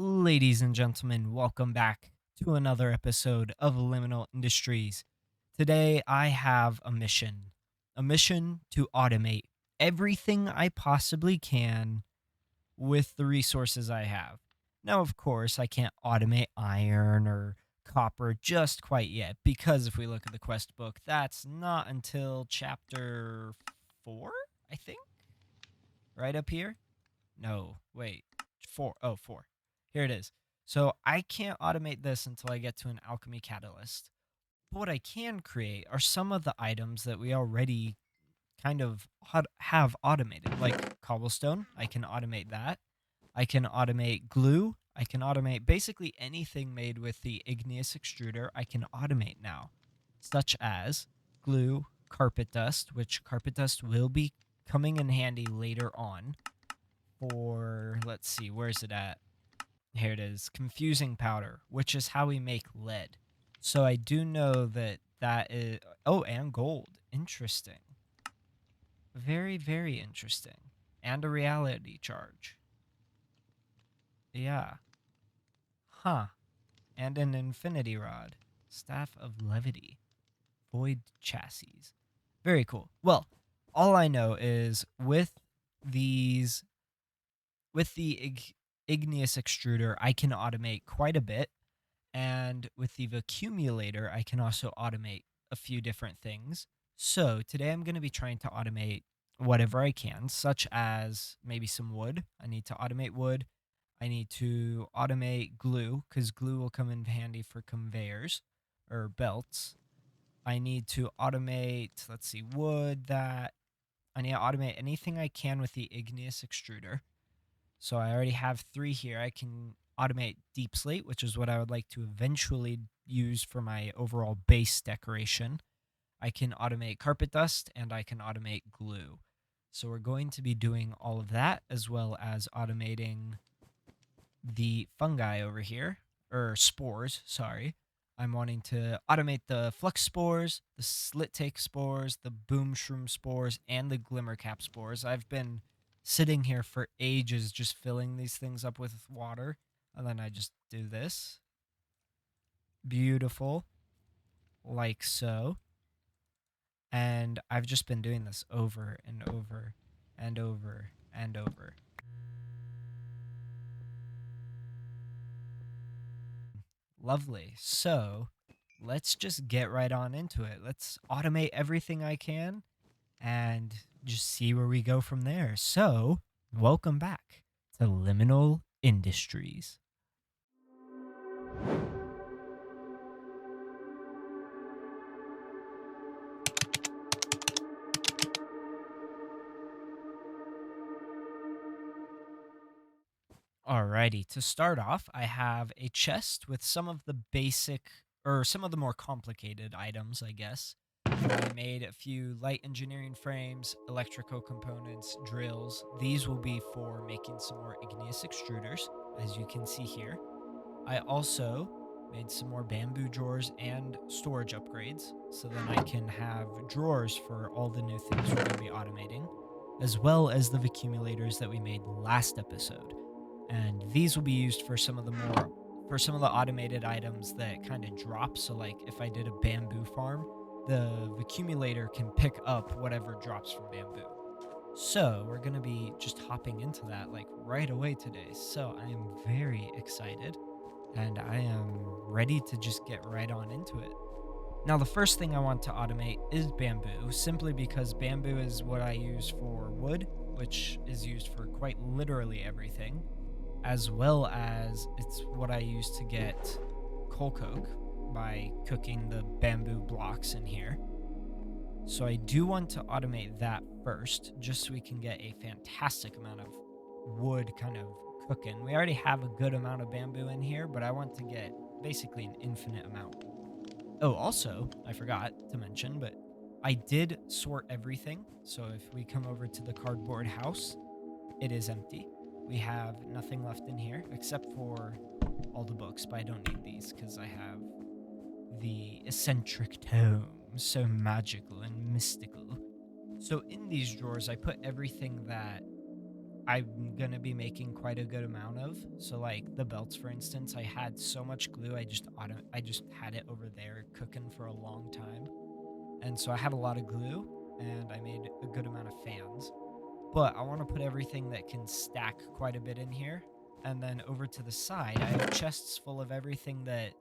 Ladies and gentlemen, welcome back to another episode of Liminal Industries. Today I have a mission to automate everything I possibly can with the resources I have. Now, of course, I can't automate iron or copper just quite yet, because if we look at the quest book, that's not until chapter 4, I think? Right up here? No, wait. 4. Oh, 4. Here it is. So I can't automate this until I get to an alchemy catalyst. But what I can create are some of the items that we already kind of have automated, like cobblestone. I can automate that. I can automate glue. I can automate basically anything made with the igneous extruder. I can automate now, such as glue, carpet dust, which carpet dust will be coming in handy later on for, let's see, where's it at? Here it is, confusing powder, which is how we make lead. So I do know that that is, oh, and gold. Interesting. Very, very interesting. And a reality charge. Yeah. Huh. And an infinity rod. Staff of levity. Void chassis. Very cool. Well, all I know is these with the igneous extruder, I can automate quite a bit. And with the accumulator, I can also automate a few different things. So today I'm going to be trying to automate whatever I can, such as maybe some wood. I need to automate wood. I need to automate glue, because glue will come in handy for conveyors or belts. I need to automate, let's see, wood that. I need to automate anything I can with the igneous extruder. So I already have 3 here. I can automate deep slate, which is what I would like to eventually use for my overall base decoration. I can automate carpet dust, and I can automate glue. So we're going to be doing all of that, as well as automating the fungi over here, or spores, sorry. I'm wanting to automate the flux spores, the slit take spores, the boom shroom spores, and the glimmer cap spores. I've been sitting here for ages just filling these things up with water, and then I just do this. Beautiful, like so. And I've just been doing this over and over and over and over. Lovely. So let's just get right on into it. Let's automate everything I can and just see where we go from there. So, welcome back to Liminal Industries. Alrighty, to start off, I have a chest with some of the basic, or some of the more complicated items, I guess. I made a few light engineering frames, electrical components, drills. These will be for making some more igneous extruders, as you can see here. I also made some more bamboo drawers and storage upgrades, so then I can have drawers for all the new things we're going to be automating, as well as the accumulators that we made last episode. And these will be used for some of the automated items that kind of drop. So like if I did a bamboo farm, the accumulator can pick up whatever drops from bamboo. So we're going to be just hopping into that like right away today. So I am very excited and I am ready to just get right on into it. Now, the first thing I want to automate is bamboo, simply because bamboo is what I use for wood, which is used for quite literally everything, as well as it's what I use to get coal coke by cooking the bamboo blocks in here. So I do want to automate that first, just so we can get a fantastic amount of wood kind of cooking. We already have a good amount of bamboo in here, but I want to get basically an infinite amount. Oh, also, I forgot to mention, but I did sort everything. So if we come over to the cardboard house, it is empty. We have nothing left in here except for all the books, but I don't need these because I have the eccentric tome, so magical and mystical. So in these drawers, I put everything that I'm gonna be making quite a good amount of. So like the belts, for instance, I had so much glue, I just had it over there cooking for a long time, and so I had a lot of glue, and I made a good amount of fans. But I want to put everything that can stack quite a bit in here, and then over to the side, I have chests full of everything that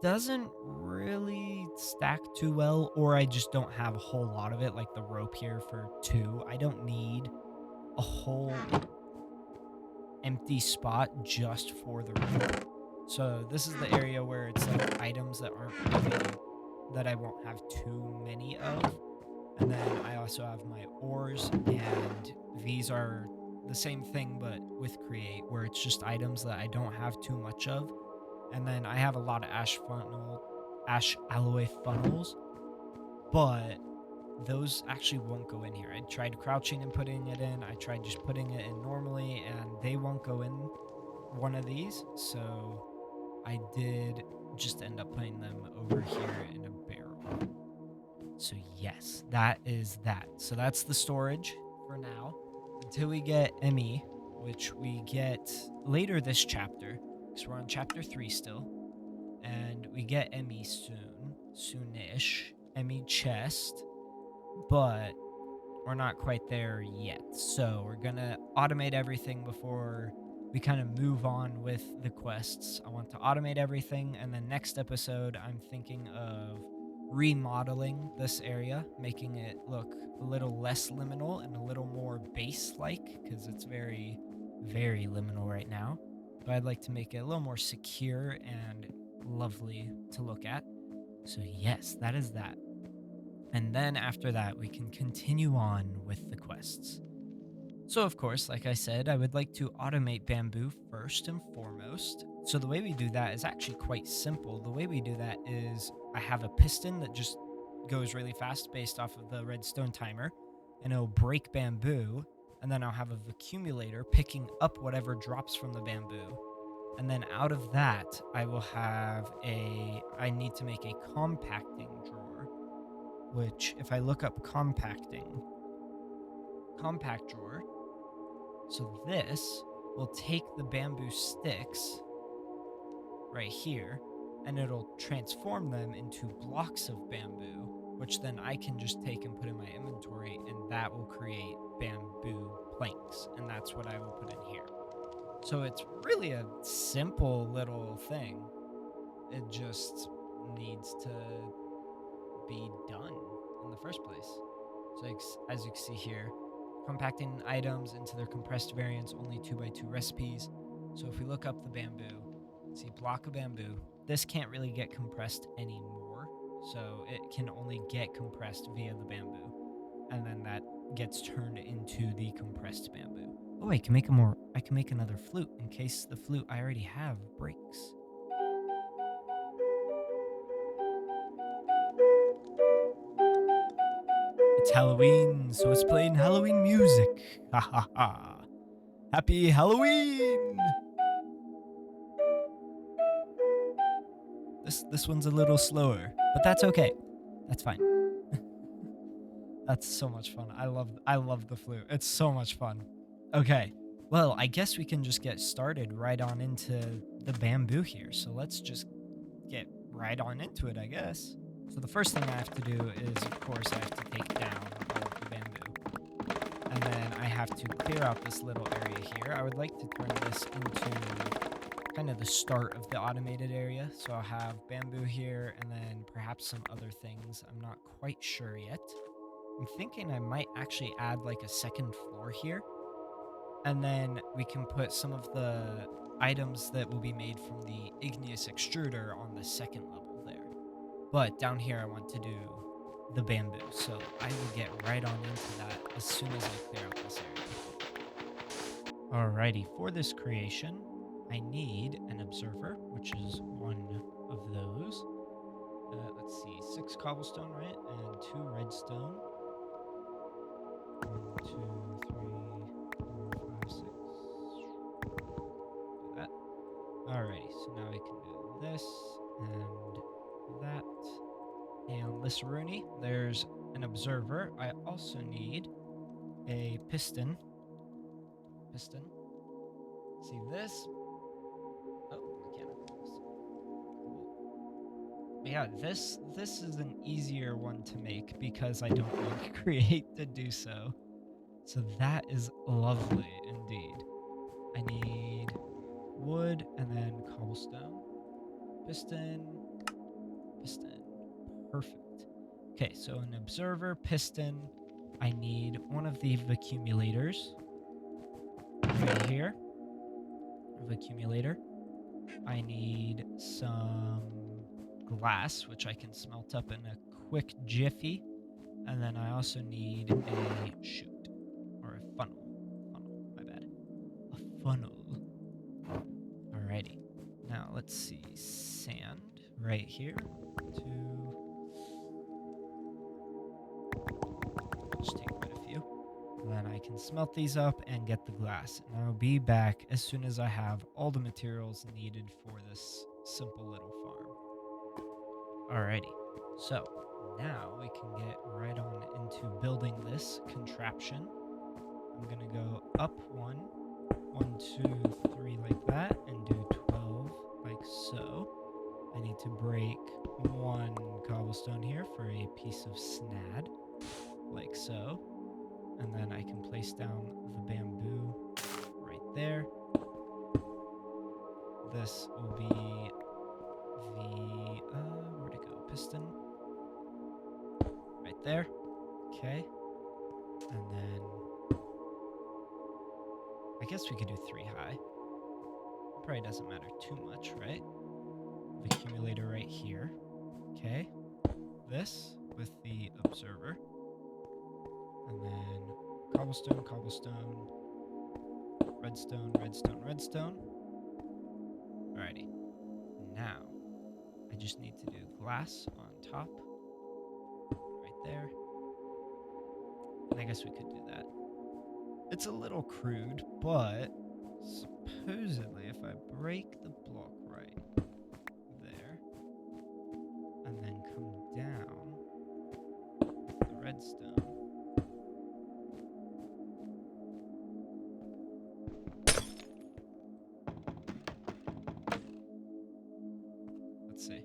doesn't really stack too well, or I just don't have a whole lot of it, like the rope here for two. I don't need a whole empty spot just for the rope. So this is the area where it's like items that aren't really, that I won't have too many of. And then I also have my ores, and these are the same thing but with Create, where it's just items that I don't have too much of. And then I have a lot of ash alloy funnels, but those actually won't go in here. I tried crouching and putting it in. I tried just putting it in normally, and they won't go in one of these. So I did just end up putting them over here in a barrel. So yes, that is that. So that's the storage for now until we get ME, which we get later this chapter, because we're on chapter 3 still, and we get ME soonish, ME chest, but we're not quite there yet. So we're gonna automate everything before we kind of move on with the quests. I want to automate everything, and then next episode, I'm thinking of remodeling this area, making it look a little less liminal and a little more base-like, because it's very, very liminal right now. But I'd like to make it a little more secure and lovely to look at. So yes, that is that. And then after that, we can continue on with the quests. So, of course, like I said, I would like to automate bamboo first and foremost. So, the way we do that is actually quite simple. The way we do that is I have a piston that just goes really fast based off of the redstone timer, and it'll break bamboo. And then I'll have a accumulator picking up whatever drops from the bamboo. And then out of that, I need to make a compacting drawer, which if I look up compact drawer, so this will take the bamboo sticks right here, and it'll transform them into blocks of bamboo, which then I can just take and put in my inventory, and that will create bamboo planks, and that's what I will put in here. So it's really a simple little thing. It just needs to be done in the first place. So as you can see here, compacting items into their compressed variants, only 2x2 recipes. So if we look up the bamboo, see block of bamboo, this can't really get compressed anymore. So it can only get compressed via the bamboo. And then that gets turned into the compressed bamboo. Oh, I can make another flute in case the flute I already have breaks. It's Halloween, so it's playing Halloween music. Ha ha ha. Happy Halloween! This one's a little slower, but that's okay. That's fine. That's so much fun. I love the flute. It's so much fun. Okay. Well, I guess we can just get started right on into the bamboo here. So let's just get right on into it, I guess. So the first thing I have to do is, of course, I have to take down all of the bamboo. And then I have to clear out this little area here. I would like to turn this into kind of the start of the automated area. So I'll have bamboo here and then perhaps some other things. I'm not quite sure yet. I'm thinking I might actually add like a second floor here. And then we can put some of the items that will be made from the igneous extruder on the second level there. But down here I want to do the bamboo. So I will get right on into that as soon as I clear out this area. Alrighty, for this creation, I need an observer, which is one of those. Let's see, 6 cobblestone, right? And 2 redstone. 1, 2, 3, 4, 5, 6. Do that. Alrighty, so now we can do this and that. And Lisseruni, there's an observer. I also need a piston piston. See this? Oh, mechanical piston. Cool. But yeah, this is an easier one to make because I don't need Create to do so. So that is lovely indeed. I need wood and then cobblestone. Piston. Piston. Perfect. Okay, so an observer, piston. I need one of the accumulators right here. Accumulator. I need some glass, which I can smelt up in a quick jiffy. And then I also need a chute or a funnel. My bad. A funnel. Alrighty. Now let's see. Sand right here. Just take quite a few. Then I can smelt these up and get the glass. And I'll be back as soon as I have all the materials needed for this simple little farm. Alrighty. So now we can get right on into building this contraption. I'm going to go up 1, 1, 2, 3 like that, and do 12 like so. I need to break 1 cobblestone here for a piece of snad, like so. And then I can place down the bamboo right there. This will be the, where'd it go? Piston. Right there. Okay. And then I guess we could do 3 high. Probably doesn't matter too much, right? The accumulator right here. Okay. This with the observer. And then cobblestone, cobblestone, redstone, redstone, redstone. Alrighty. Now, I just need to do glass on top. Right there. And I guess we could do that. It's a little crude, but supposedly if I break the block right there, and then come down with the redstone, let's see,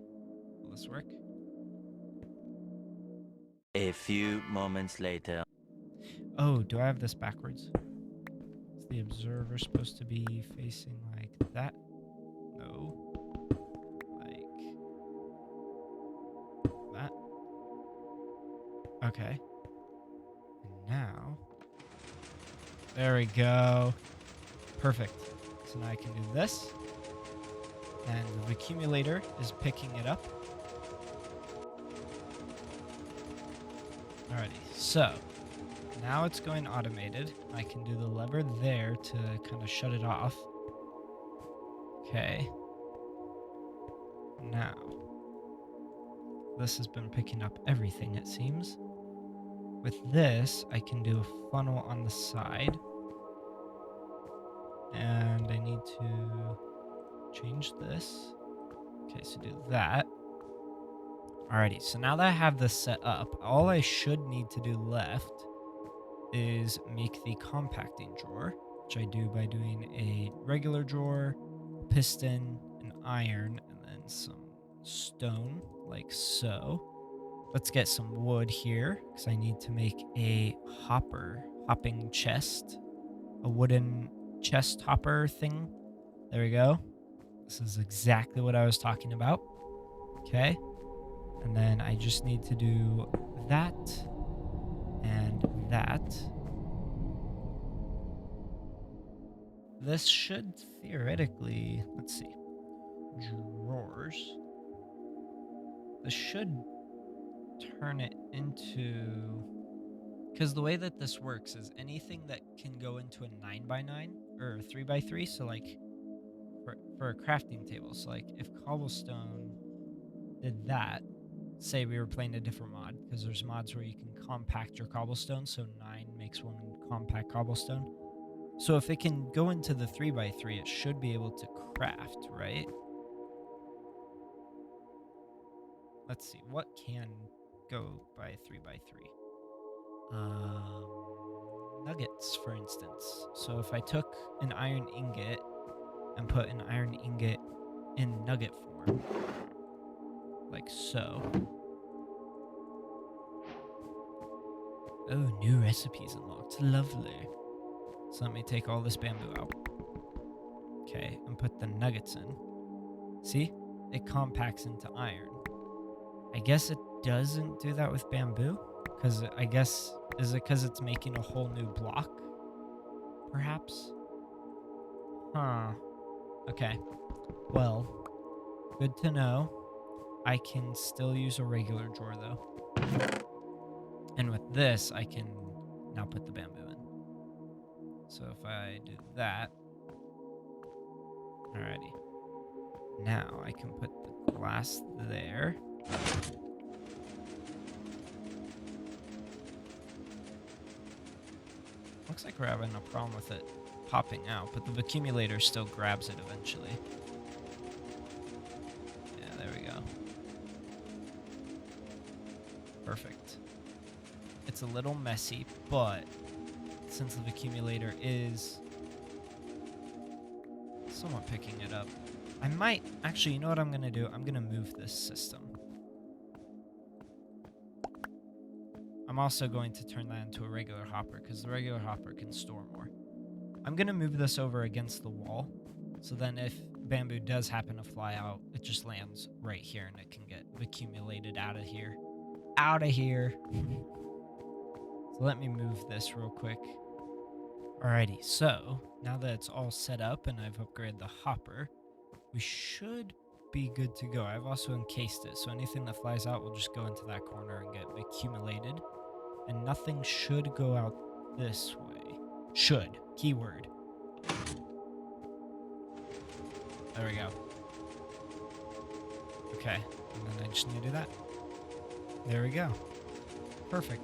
will this work? A few moments later. Oh, do I have this backwards? Is the observer supposed to be facing like that? No. Like that? Okay. And now, there we go. Perfect. So now I can do this. And the accumulator is picking it up. Alrighty, so now it's going automated. I can do the lever there to kind of shut it off. Okay. Now, this has been picking up everything, it seems. With this, I can do a funnel on the side. And I need to change this. Okay, so do that. Alrighty, so now that I have this set up, all I should need to do left is make the compacting drawer, which I do by doing a regular drawer, piston, an iron, and then some stone, like so. Let's get some wood here, because I need to make a hopping chest, a wooden chest hopper thing. There we go. This is exactly what I was talking about. Okay. And then I just need to do that and that. This should theoretically, let's see, drawers. This should turn it into, because the way that this works is anything that can go into a 9x9 or a 3x3. So like for a crafting table. So like if cobblestone did that, say we were playing a different mod, because there's mods where you can compact your cobblestone, so 9 makes one compact cobblestone. So if it can go into the 3x3, it should be able to craft, right? Let's see, what can go by 3x3? nuggets, for instance. So if I took an iron ingot and put an iron ingot in nugget form, like so. Oh, new recipes unlocked. Lovely. So let me take all this bamboo out. Okay, and put the nuggets in. See? It compacts into iron. I guess it doesn't do that with bamboo? Because I guess, is it because it's making a whole new block? Perhaps? Huh. Okay. Well, good to know. I can still use a regular drawer though. And with this, I can now put the bamboo in. So if I do that, alrighty. Now I can put the glass there. Looks like we're having a problem with it popping out, but the accumulator still grabs it eventually. Yeah, there we go. Perfect. It's a little messy, but since the accumulator is somewhat picking it up, I might, actually, you know what I'm going to do? I'm going to move this system. I'm also going to turn that into a regular hopper because the regular hopper can store more. I'm going to move this over against the wall. So then if bamboo does happen to fly out, it just lands right here and it can get accumulated out of here. Out of here. So let me move this real quick. Alrighty, so now that it's all set up and I've upgraded the hopper, we should be good to go. I've also encased it, so anything that flies out will just go into that corner and get accumulated. And nothing should go out this way. Should. Keyword. There we go. Okay, and then I just need to do that. There we go. Perfect.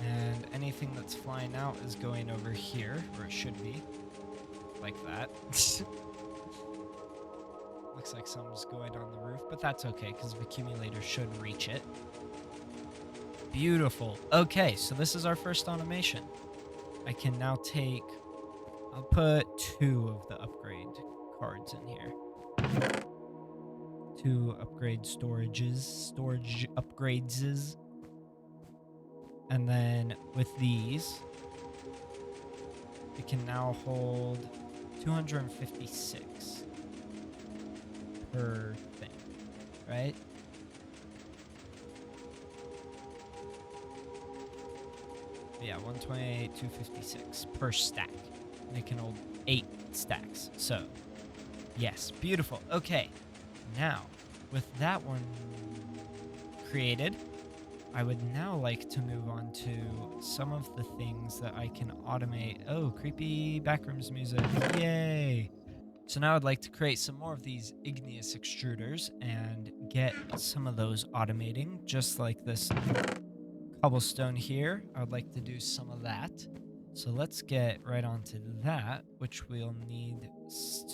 And anything that's flying out is going over here, where it should be. Like that. Looks like some's going on the roof, but that's okay, because the accumulator should reach it. Beautiful. Okay, so this is our first automation. I can now take... I'll put 2 of the upgrade cards in here. 2 upgrade storage upgrades. And then with these, it can now hold 256 per thing, right? Yeah, 128, 256 per stack. And it can hold 8 stacks. So, yes, beautiful. Okay, now with that one created, I would now like to move on to some of the things that I can automate. Oh, creepy Backrooms music. Yay! So now I'd like to create some more of these igneous extruders and get some of those automating, just like this cobblestone here. I would like to do some of that. So let's get right onto that, which we'll need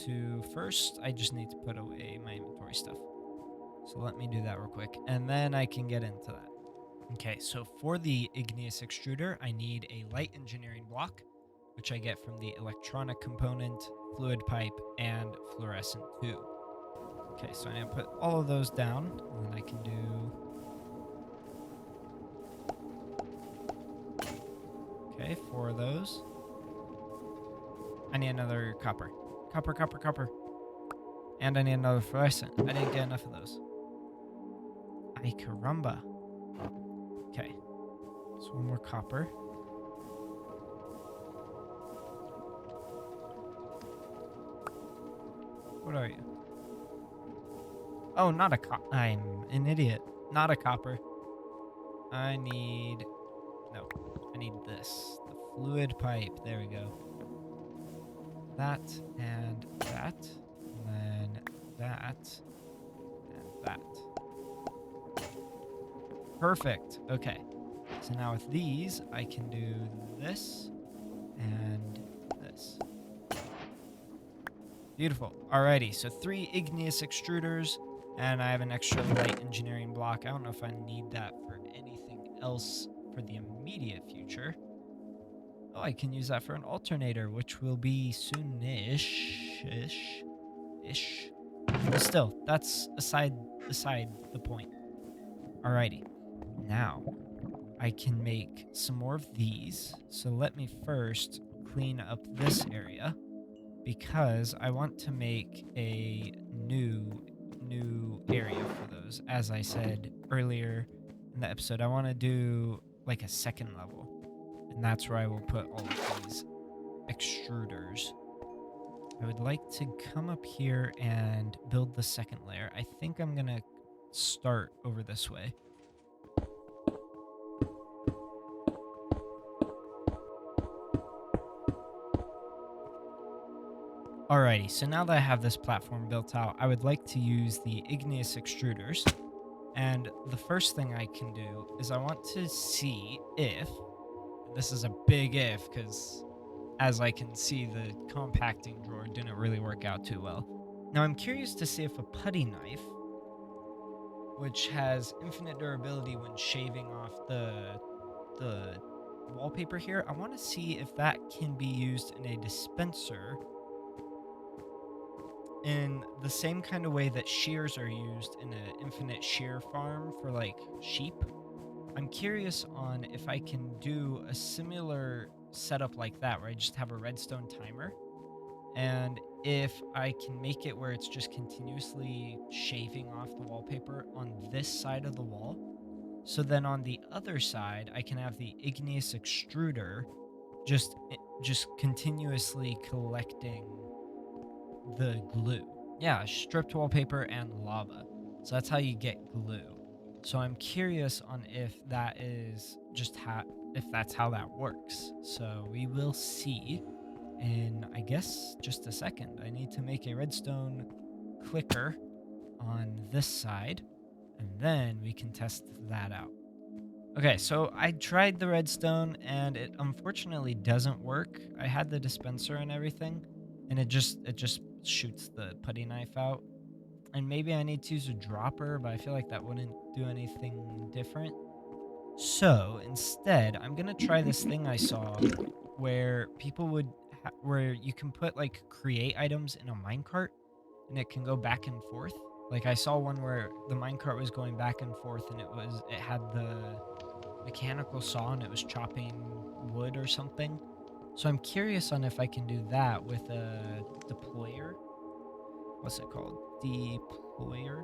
to first. I just need to put away my inventory stuff. So let me do that real quick, and then I can get into that. Okay, so for the igneous extruder, I need a light engineering block, which I get from the electronic component, fluid pipe, and fluorescent tube. Okay, so I'm going to put all of those down, and then I can do... Okay, 4 of those. I need another copper. Copper, copper, copper. And I need another fluorescent. I didn't get enough of those. Ay caramba. Okay, so 1 more copper. What are you? Oh, not a copper. I'm an idiot. Not a copper. I need... No, I need this. The fluid pipe. There we go. That and that. And then that. And that. Perfect. Okay. So now with these, I can do this and this. Beautiful. Alrighty, so 3 igneous extruders, and I have an extra light engineering block. I don't know if I need that for anything else for the immediate future. Oh, I can use that for an alternator, which will be soonish. Ish. But still, that's aside the point. Alrighty. Now, I can make some more of these. So let me first clean up this area because I want to make a new area for those. As I said earlier in the episode, I want to do like a second level, and that's where I will put all of these extruders. I would like to come up here and build the second layer. I think I'm gonna start over this way. Alrighty, so now that I have this platform built out, I would like to use the igneous extruders. And the first thing I can do is I want to see if, and this is a big if, because as I can see, the compacting drawer didn't really work out too well. Now I'm curious to see if a putty knife, which has infinite durability when shaving off the wallpaper here, I want to see if that can be used in a dispenser in the same kind of way that shears are used in an infinite shear farm for like sheep. I'm curious on if I can do a similar setup like that where I just have a redstone timer, and if I can make it where it's just continuously shaving off the wallpaper on this side of the wall. So then on the other side, I can have the igneous extruder just continuously collecting the glue. Yeah, stripped wallpaper and lava. So that's how you get glue. So I'm curious on if that is just if that's how that works. So we will see in, I guess, just a second. I need to make a redstone clicker on this side, and then we can test that out. Okay, so I tried the redstone and it unfortunately doesn't work. I had the dispenser and everything, and it just shoots the putty knife out. And maybe I need to use a dropper, but I feel like that wouldn't do anything different. So instead, I'm gonna try this thing I saw where people would where you can put like create items in a minecart and it can go back and forth. Like I saw one where the minecart was going back and forth and it had the mechanical saw and it was chopping wood or something. So I'm curious on if I can do that with a deployer. What's it called? Deployer.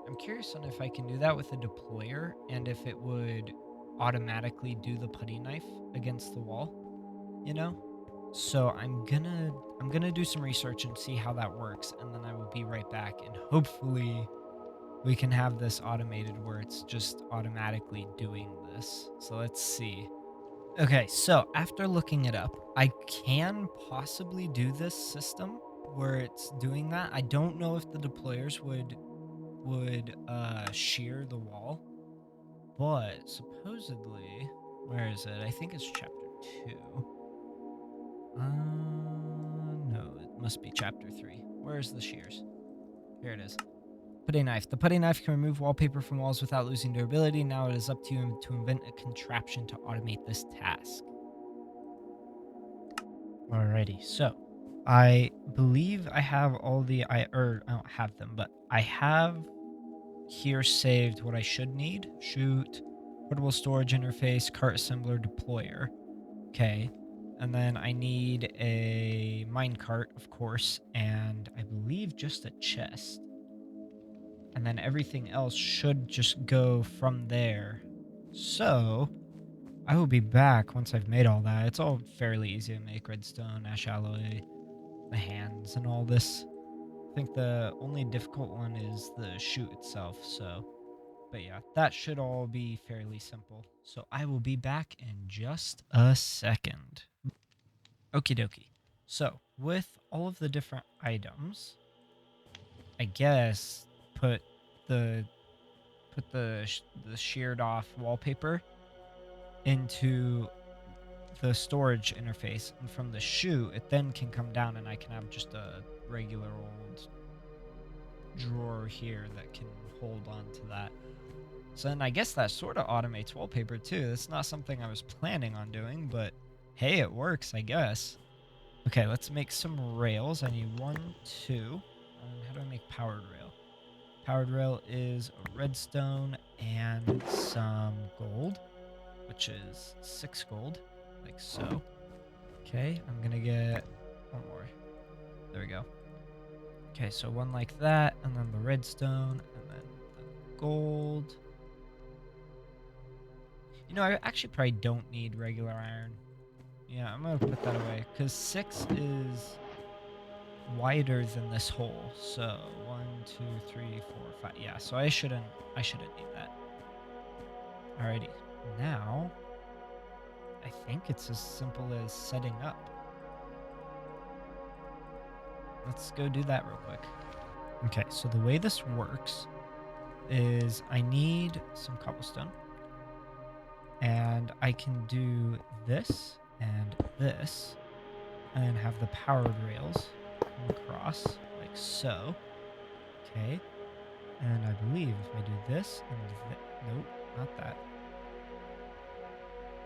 I'm curious on if I can do that with a deployer and if it would automatically do the putty knife against the wall, you know? So I'm gonna do some research and see how that works, and then I will be right back, and hopefully we can have this automated where it's just automatically doing this. So let's see. Okay, so after looking it up, I can possibly do this system where it's doing that. I don't know if the deployers would shear the wall, but supposedly, where is it? I think it's chapter 2. No, it must be chapter 3. Where's the shears? Here it is. Putty knife. The putty knife can remove wallpaper from walls without losing durability. Now it is up to you to invent a contraption to automate this task. Alrighty, so I believe I have all the I don't have them, but I have here saved what I should need. Shoot, portable storage interface, cart assembler, deployer. Okay. And then I need a minecart, of course, and I believe just a chest. And then everything else should just go from there. So I will be back once I've made all that. It's all fairly easy to make: redstone, ash alloy, the hands, and all this. I think the only difficult one is the chute itself. So, but yeah, that should all be fairly simple. So I will be back in just a second. Okie dokie. So with all of the different items, I guess put the the sheared off wallpaper into the storage interface, and from the chute it then can come down and I can have just a regular old drawer here that can hold on to that. So then I guess that sort of automates wallpaper too. That's not something I was planning on doing, but Hey, it works, I guess. Okay, let's make some rails. I need 1, 2. How do I make powered rail? Powered rail is a redstone and some gold, which is 6 gold, like so. Okay, I'm gonna get one more. There we go. Okay, so one like that, and then the redstone, and then the gold. You know, I actually probably don't need regular iron. Yeah, I'm gonna put that away, because 6 is wider than this hole. So 1, 2, 3, 4, 5. Yeah, so I shouldn't need that. Alrighty. Now I think it's as simple as setting up. Let's go do that real quick. Okay, so the way this works is I need some cobblestone. And I can do this and this and have the powered rails come across like so. Okay. And I believe if I do this and nope, not that.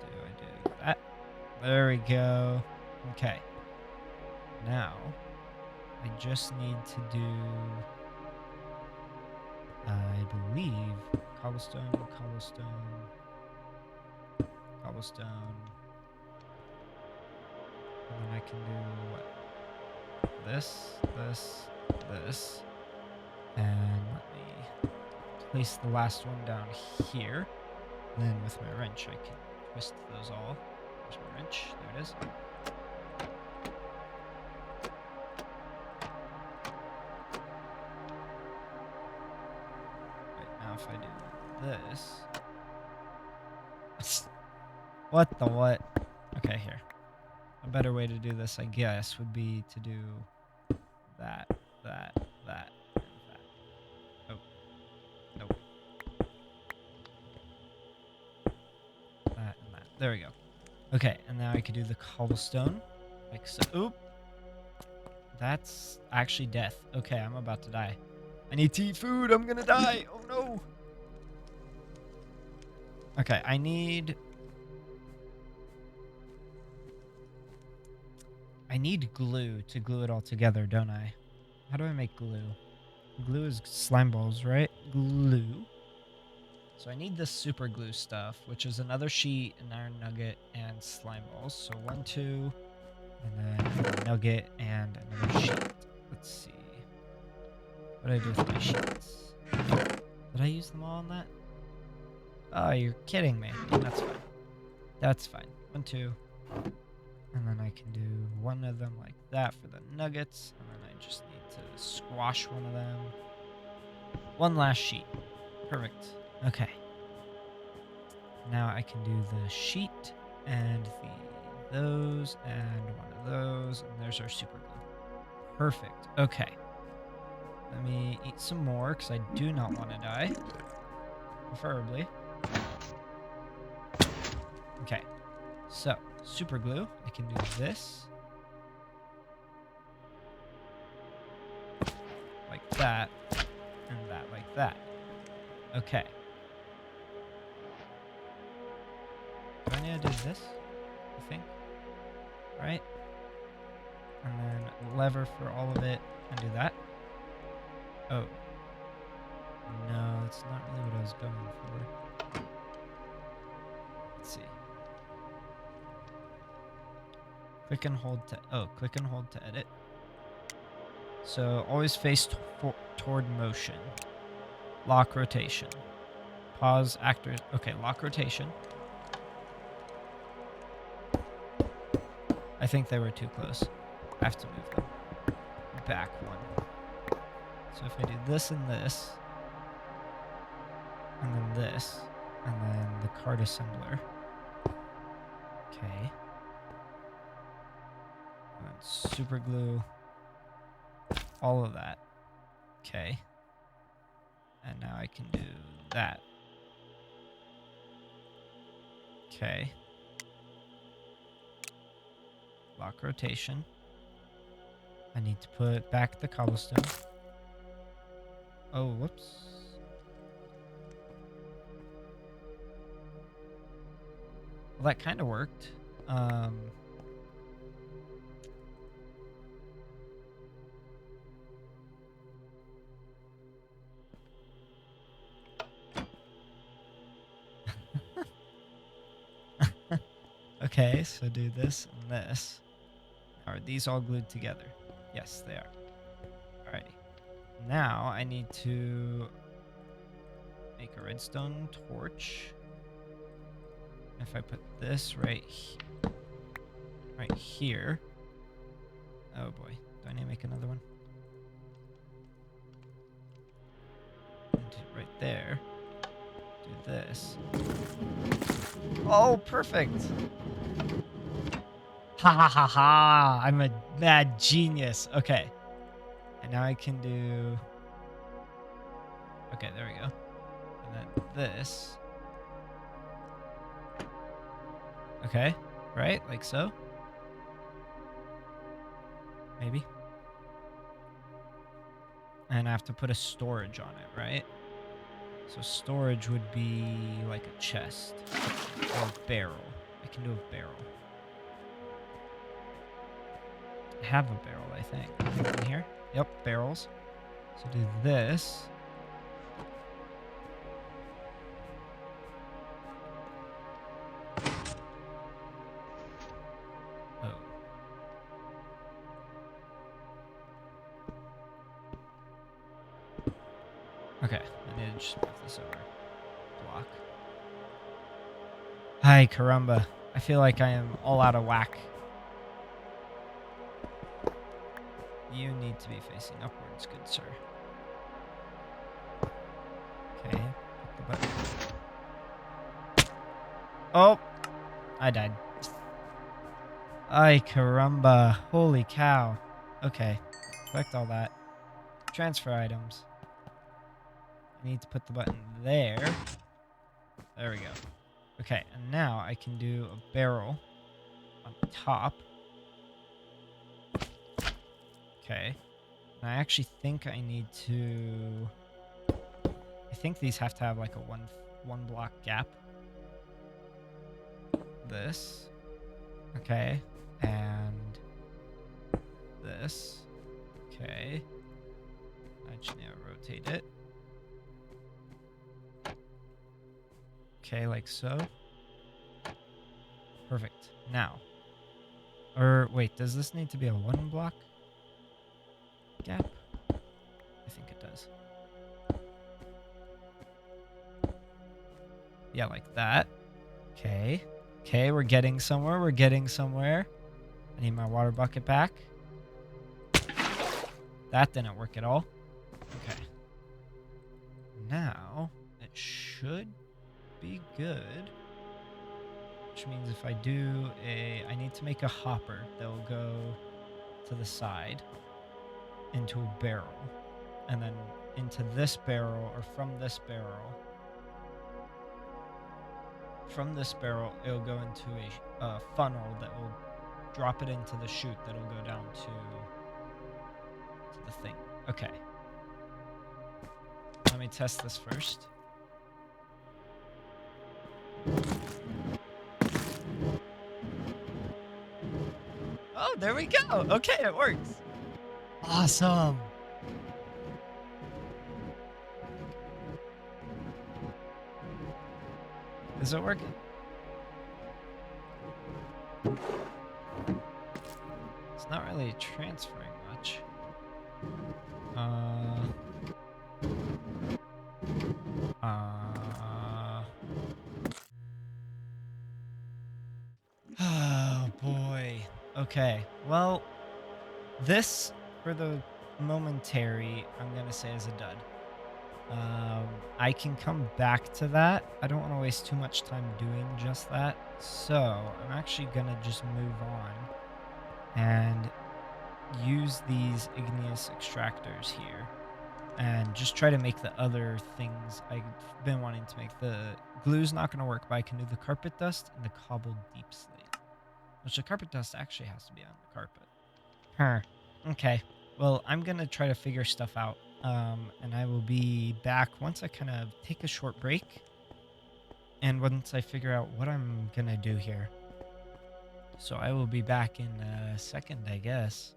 Do I do that? There we go. Okay. Now I just need to do, I believe, cobblestone, cobblestone, cobblestone. And then I can do what? This, this. And let me place the last one down here. And then with my wrench, I can twist those all. There's my wrench. There it is. Right now, if I do this. What the what? Okay, here. A better way to do this, I guess, would be to do that, that, that, and that. Oh, nope. That and that. There we go. Okay, and now I can do the cobblestone. Like so. Oop. That's actually death. Okay, I'm about to die. I need to eat food. I'm gonna die. Oh no. Okay, I need glue to glue it all together, don't I? How do I make glue? Glue is slime balls, right? Glue. So I need this super glue stuff, which is another sheet, an iron nugget, and slime balls. So 1, 2, and then a nugget and another sheet. Let's see. What did I do with my sheets? Did I use them all on that? Oh, you're kidding me. That's fine. That's fine. 1, 2. And then I can do one of them like that for the nuggets. And then I just need to squash one of them. One last sheet. Perfect. Okay. Now I can do the sheet and those and one of those. And there's our super glue. Perfect. Okay. Let me eat some more because I do not want to die. Preferably. Okay. So, super glue. I can do this. Like that. And that like that. Okay. Do I need to do this? I think. Right? And then lever for all of it and do that. Oh. No, that's not really what I was going for. Let's see. Click and hold to edit. So always face toward motion. Lock rotation. Pause actors. Okay, lock rotation. I think they were too close. I have to move them back one. So if I do this and then this, and then the card assembler. Okay. And then super glue all of that. Okay. And now I can do that. Okay. Lock rotation. I need to put back the cobblestone. Oh, whoops. Well, that kind of worked. Okay, so do this and this. Are these all glued together? Yes, they are. Alrighty. Now I need to make a redstone torch. If I put this right here. Oh boy, do I need to make another one? And right there. Do this. Oh, perfect. Ha ha ha ha. I'm a mad genius. Okay. And now I can do... Okay, there we go. And then this. Okay, right? Like so? Maybe. And I have to put a storage on it, right? So storage would be like a chest or a barrel. I can do a barrel. I have a barrel, I think. In here? Yep, barrels. So do this. Oh. Okay, I need to just move this over. Block. Hi, caramba. I feel like I am all out of whack. You need to be facing upwards, good sir. Okay, hit the button. Oh, I died. Ay, caramba. Holy cow. Okay, collect all that. Transfer items. I need to put the button there. There we go. Okay, and now I can do a barrel on the top. Okay. And I actually think I need to... I think these have to have like a one block gap. This. Okay. And this. Okay. I just need to rotate it. Okay, like so. Perfect. Now. Or wait, does this need to be a one block gap? I think it does. Yeah, like that. Okay. Okay, we're getting somewhere. We're getting somewhere. I need my water bucket back. That didn't work at all. Okay. Now, it should be good. Which means if I do I need to make a hopper that will go to the side into a barrel. And then into this barrel, or from this barrel. From this barrel, it'll go into a funnel that will drop it into the chute that'll go down to the thing. Okay. Let me test this first. Oh, there we go. Okay, it works. Awesome. Is it working? It's not really transferring much. Oh boy. Okay. Well, this for the momentary, I'm gonna say is a dud. I can come back to that. I don't want to waste too much time doing just that. So I'm actually gonna just move on and use these igneous extractors here and just try to make the other things I've been wanting to make. The glue's not going to work, but I can do the carpet dust and the cobbled deep slate, which the carpet dust actually has to be on the carpet. Okay. Well, I'm going to try to figure stuff out, and I will be back once I kind of take a short break and once I figure out what I'm going to do here. So I will be back in a second, I guess.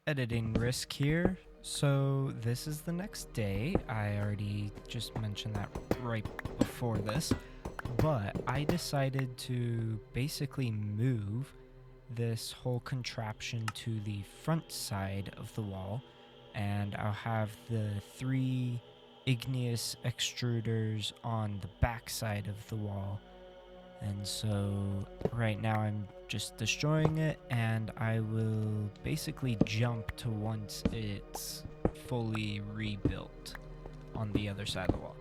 Editing Riskier. So this is the next day. I already just mentioned that right before this. But I decided to basically move this whole contraption to the front side of the wall, and I'll have the 3 igneous extruders on the back side of the wall. And so right now I'm just destroying it, and I will basically jump to once it's fully rebuilt on the other side of the wall.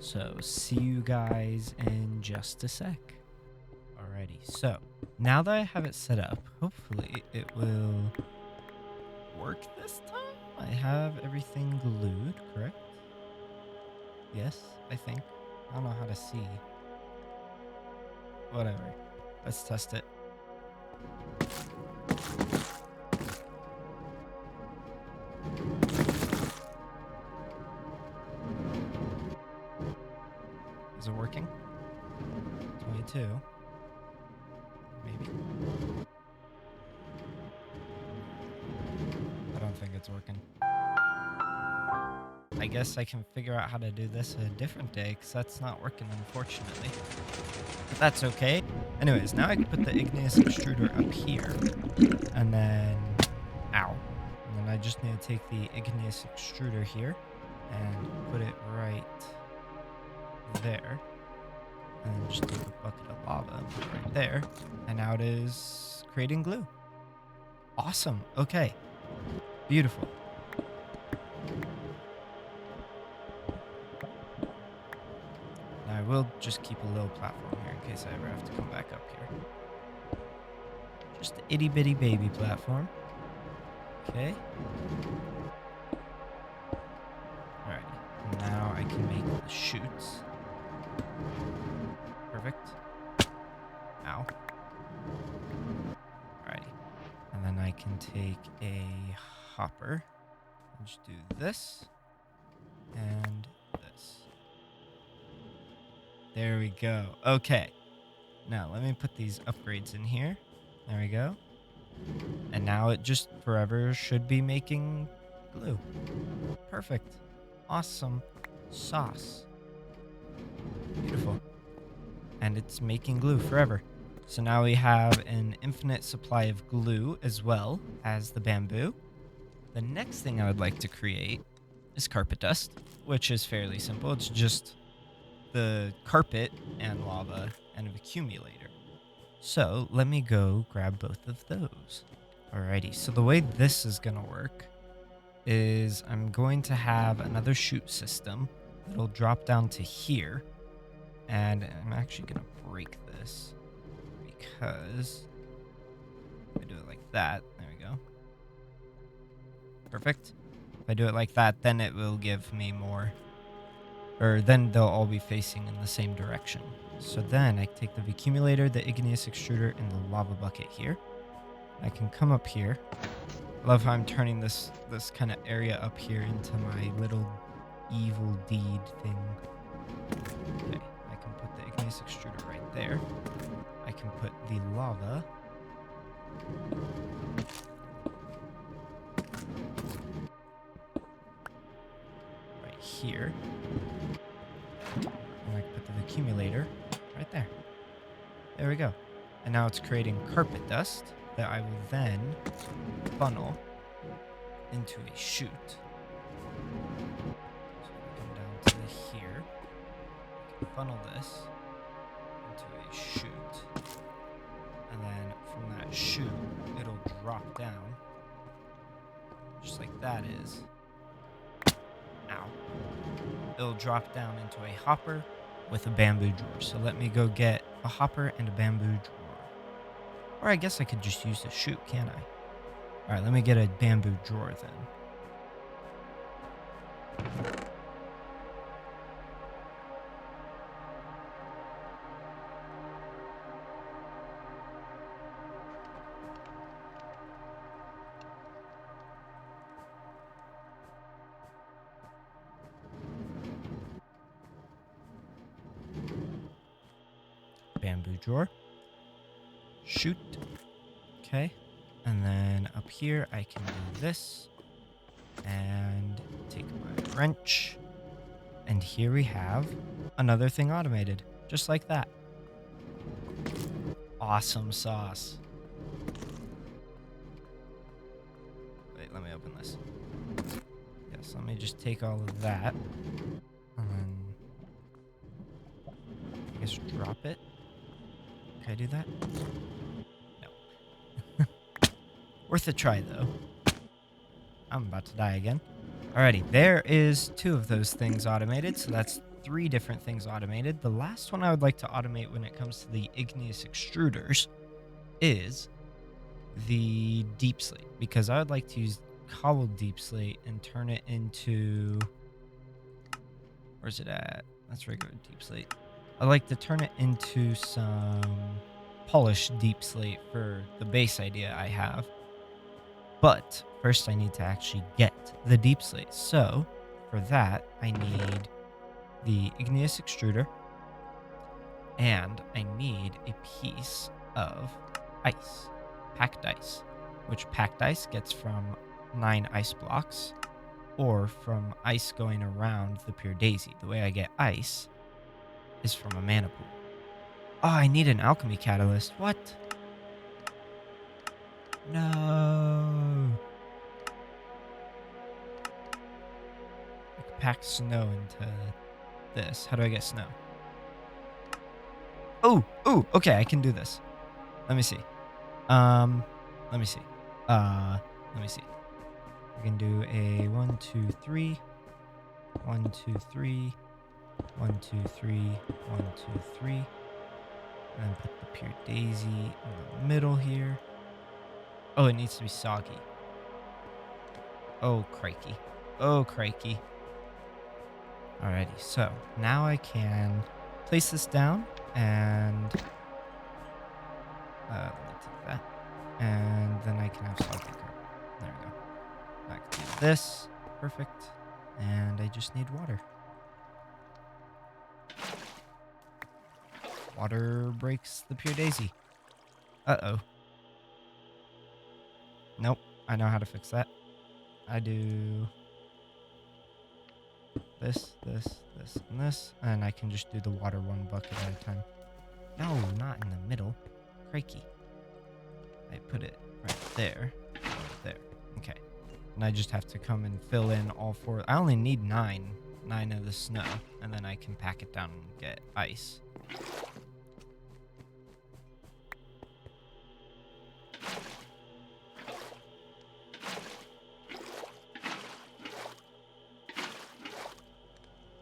So see you guys in just a sec. Alrighty, so now that I have it set up, hopefully it will work this time. I have everything glued, correct? Yes, I think. I don't know how to see. Whatever. Let's test it. Is it working? 22. Maybe. I don't think it's working. I guess I can figure out how to do this a different day, because that's not working, unfortunately. But that's okay. Anyways, now I can put the igneous extruder up here, and then... Ow. And then I just need to take the igneous extruder here and put it right there. And then just take a bucket of lava and put it right there. And now it is creating glue. Awesome. Okay. Beautiful. Now I will just keep a little platform here in case I ever have to come back up here. Just an itty bitty baby platform. Okay. Alright. Now I can make the chutes. Perfect. Ow. Alrighty. And then I can take a hopper and just do this and this. There we go. Okay. Now let me put these upgrades in here. There we go. And now it just forever should be making glue. Perfect. Awesome sauce. Beautiful. And it's making glue forever. So now we have an infinite supply of glue as well as the bamboo. The next thing I would like to create is carpet dust, which is fairly simple. It's just the carpet and lava and an accumulator. So let me go grab both of those. Alrighty, so the way this is going to work is I'm going to have another chute system that'll drop down to here. And I'm actually going to break this because if I do it like that, there we go. Perfect. If I do it like that, then it will give me more, or then they'll all be facing in the same direction. So then I take the accumulator, the igneous extruder, and the lava bucket here. I can come up here. I love how I'm turning this kind of area up here into my little evil deed thing. Okay, I can put the igneous extruder right there. I can put the lava right here. And I can put the accumulator right there. There we go. And now it's creating carpet dust that I will then funnel into a chute. So if we come down to here, I can funnel this into a chute. And then from that chute, it'll drop down. Just like that is. Ow. It'll drop down into a hopper with a bamboo drawer. So let me go get a hopper and a bamboo drawer. Or I guess I could just use the chute, can't I? Alright, let me get a bamboo drawer then. bamboo drawer. Shoot. Okay. And then up here, I can do this. And take my wrench. And here we have another thing automated. Just like that. Awesome sauce. Wait, let me open this. Yes, let me just take all of that. And then I guess drop it. Can I do that? No. Worth a try, though. I'm about to die again. Alrighty, there is 2 of those things automated, so that's 3 different things automated. The last one I would like to automate when it comes to the igneous extruders is the deep slate, because I would like to use cobbled deep slate and turn it into... Where's it at? That's regular deep slate. I'd like to turn it into some polished deep slate for the base idea I have. But first I need to actually get the deep slate. So for that, I need the igneous extruder and I need a piece of ice, packed ice, which packed ice gets from 9 ice blocks or from ice going around the pure daisy. The way I get ice is from a mana pool. Oh, I need an alchemy catalyst. What? No. I could pack snow into this. How do I get snow? Oh, okay, I can do this. Let me see. Let me see. Let me see. I can do a 1, 2, 3, 1, 2, 3, 1, 2, 3, 1, 2, 3. And then put the pure daisy in the middle here. Oh, it needs to be soggy. Oh, crikey. Oh, crikey. Alrighty, so now I can place this down and let me take that. And then I can have soggy carpet. There we go. I can do this. Perfect. And I just need water. Water breaks the pure daisy. Uh-oh. Nope. I know how to fix that. I do this, and this. And I can just do the water 1 bucket at a time. No, not in the middle. Crikey. I put it right there. There. Okay. And I just have to come and fill in all 4. I only need 9 of the snow. And then I can pack it down and get ice.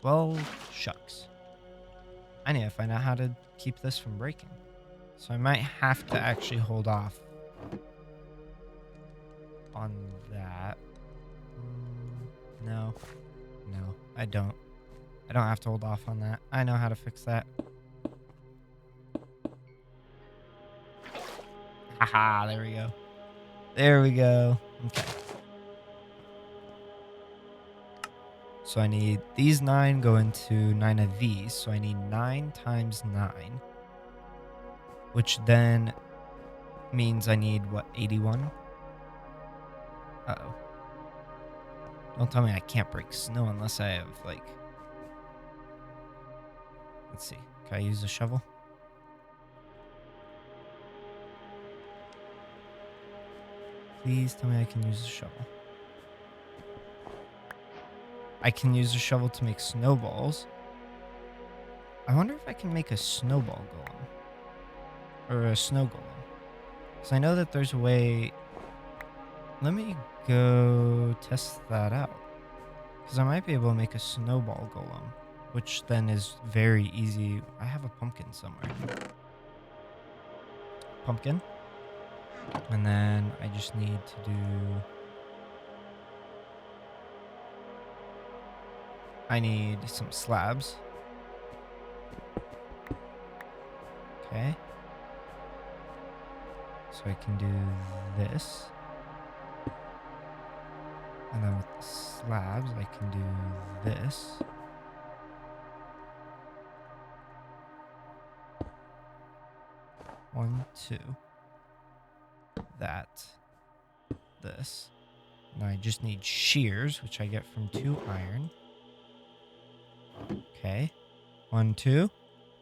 Well, shucks. I need to find out how to keep this from breaking. So I might have to actually hold off on that. No, I don't. I don't have to hold off on that. I know how to fix that. Haha, there we go. There we go. Okay. So I need these 9 go into 9 of these. So I need 9 times 9. Which then means I need, what, 81? Uh-oh. Don't tell me I can't break snow unless I have, like... Let's see. Can I use a shovel? Please tell me I can use a shovel. I can use a shovel to make snowballs. I wonder if I can make a snowball golem. Or a snow golem. Because I know that there's a way... Let me go test that out. Because I might be able to make a snowball golem. Which then is very easy. I have a pumpkin somewhere. Pumpkin. And then I just need to do... I need some slabs. Okay. So I can do this. And then with the slabs, I can do this. 1, 2. That. This. Now I just need shears, which I get from 2 iron. Okay. 1, 2.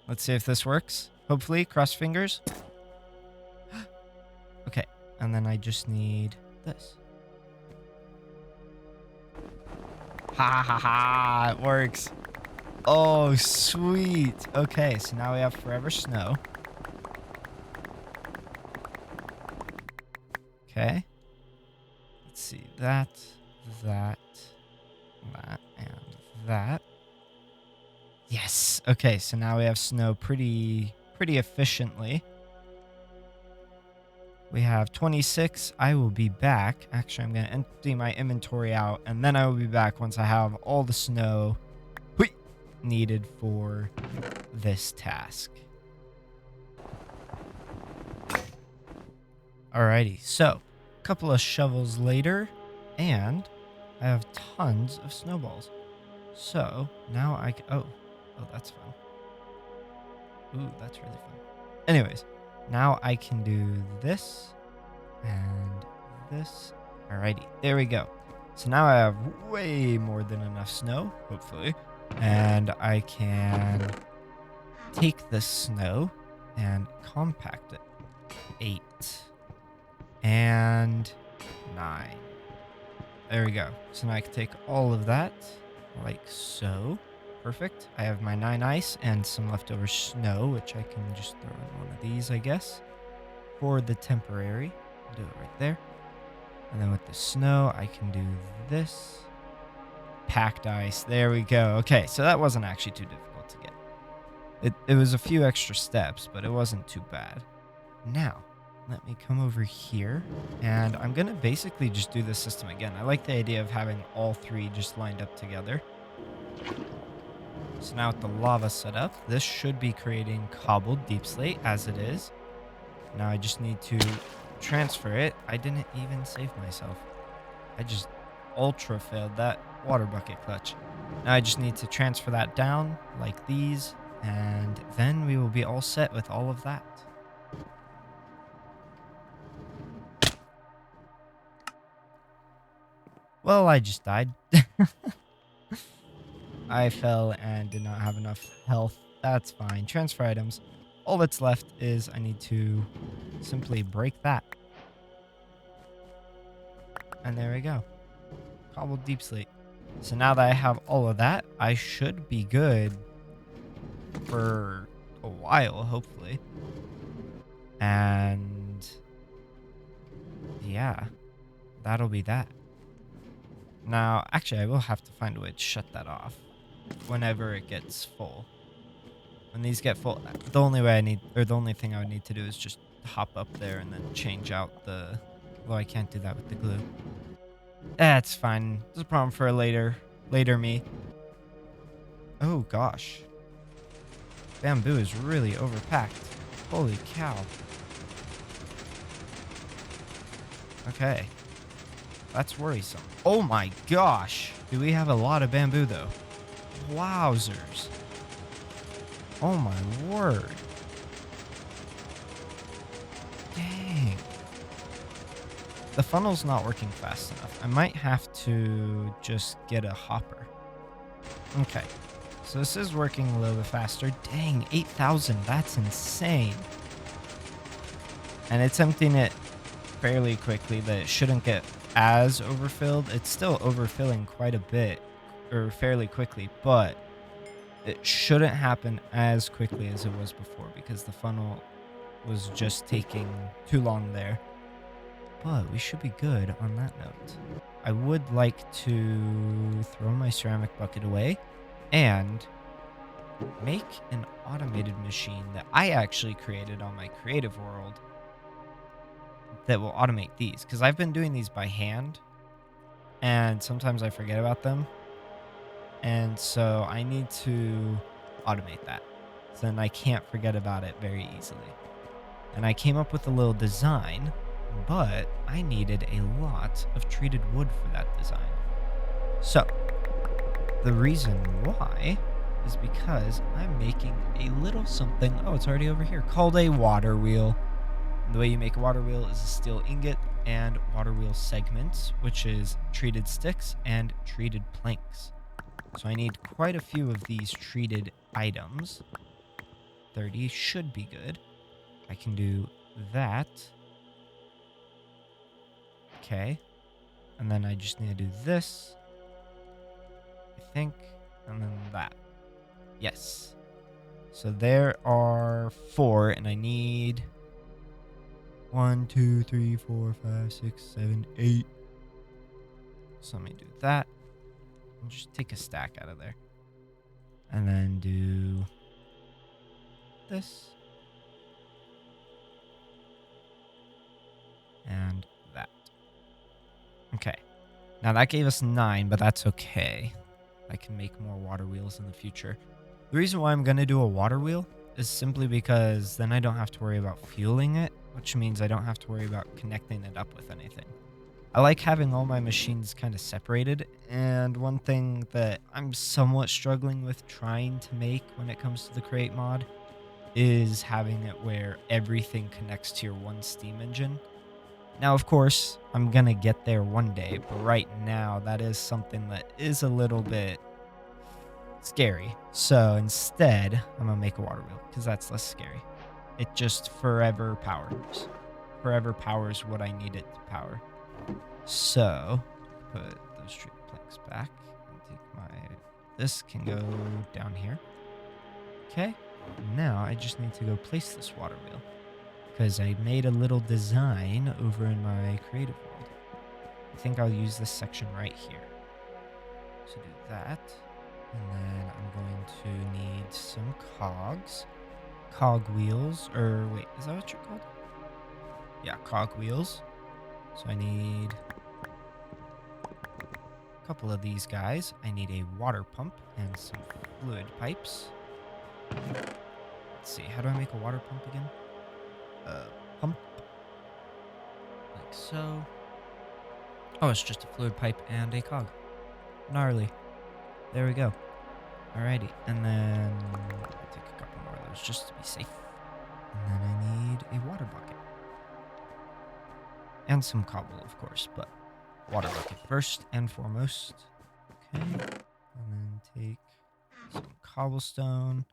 Let's see if this works. Hopefully, cross fingers. Okay. And then I just need this. Ha ha ha! It works. Oh, sweet. Okay, so now we have forever snow. Okay. Let's see. That, and that. Yes. Okay, so now we have snow pretty efficiently. We have 26. I will be back. Actually, I'm going to empty my inventory out, and then I will be back once I have all the snow needed for this task. Alrighty, so a couple of shovels later, and I have tons of snowballs. So now I can, oh, that's fun. Ooh, that's really fun. Anyways, now I can do this and this. Alrighty, there we go. So now I have way more than enough snow, hopefully. And I can take this snow and compact it. 8 and 9. There we go. So now I can take all of that like so. Perfect. I have my 9 ice and some leftover snow, which I can just throw in one of these, I guess, for the temporary. I'll do it right there. And then with the snow, I can do this. Packed ice. There we go. Okay, so that wasn't actually too difficult to get. It was a few extra steps, but it wasn't too bad. Now, let me come over here, and I'm going to basically just do this system again. I like the idea of having all 3 just lined up together. So now with the lava set up, this should be creating cobbled deep slate as it is. Now I just need to transfer it. I didn't even save myself. I just ultra failed that water bucket clutch. Now I just need to transfer that down like these, and then we will be all set with all of that. Well, I just died. I fell and did not have enough health. That's fine. Transfer items. All that's left is I need to simply break that. And there we go. Cobbled deep slate. So now that I have all of that, I should be good for a while, hopefully. And yeah, that'll be that. Now, actually, I will have to find a way to shut that off whenever it gets full. When these get full, the only thing I would need to do is just hop up there and then change out the, well, I can't do that with the glue. That's fine. It's a problem for a later me. Oh gosh. Bamboo is really overpacked. Holy cow. Okay. That's worrisome. Oh my gosh. Do we have a lot of bamboo though? Wowzers. Oh my word. Dang. The funnel's not working fast enough. I might have to just get a hopper. Okay. So this is working a little bit faster. Dang, 8,000. That's insane. And it's emptying it fairly quickly that it shouldn't get as overfilled. It's still overfilling quite a bit, or fairly quickly, but it shouldn't happen as quickly as it was before because the funnel was just taking too long there. But we should be good on that note. I would like to throw my ceramic bucket away and make an automated machine that I actually created on my creative world that will automate these, because I've been doing these by hand and sometimes I forget about them, and so I need to automate that so then I can't forget about it very easily. And I came up with a little design, but I needed a lot of treated wood for that design. So the reason why is because I'm making a little something. Oh, it's already over here. Called a water wheel. And the way you make a water wheel is a steel ingot and water wheel segments, which is treated sticks and treated planks. So I need quite a few of these treated items. 30 should be good. I can do that. Okay. And then I just need to do this, I think, and then that. Yes. So there are 4, and I need 1, 2, 3, 4, 5, 6, 7, 8. So let me do that. And just take a stack out of there. And then do this. And that. Okay. Now that gave us 9, but that's okay. I can make more water wheels in the future. The reason why I'm going to do a water wheel is simply because then I don't have to worry about fueling it, which means I don't have to worry about connecting it up with anything. I like having all my machines kind of separated, and one thing that I'm somewhat struggling with trying to make when it comes to the Create mod is having it where everything connects to your one steam engine. Now, of course, I'm going to get there one day, but right now that is something that is a little bit scary. So instead, I'm going to make a water wheel because that's less scary. It just forever powers. Forever powers what I need it to power. So, put those treat planks back and take my... This can go down here. Okay. Now I just need to go place this water wheel because I made a little design over in my creative world. I think I'll use this section right here. So do that. And then I'm going to need some cogs. Cog wheels. Or wait, is that what you're called? Yeah, cog wheels. So I need a couple of these guys. I need a water pump and some fluid pipes. Let's see, how do I make a water pump again? Pump. Like so. Oh, it's just a fluid pipe and a cog. Gnarly. There we go. Alrighty, and then I'll take a couple more of those just to be safe. And then I need a water bucket. And some cobble, of course, but water bucket first and foremost. Okay, and then take some cobblestone.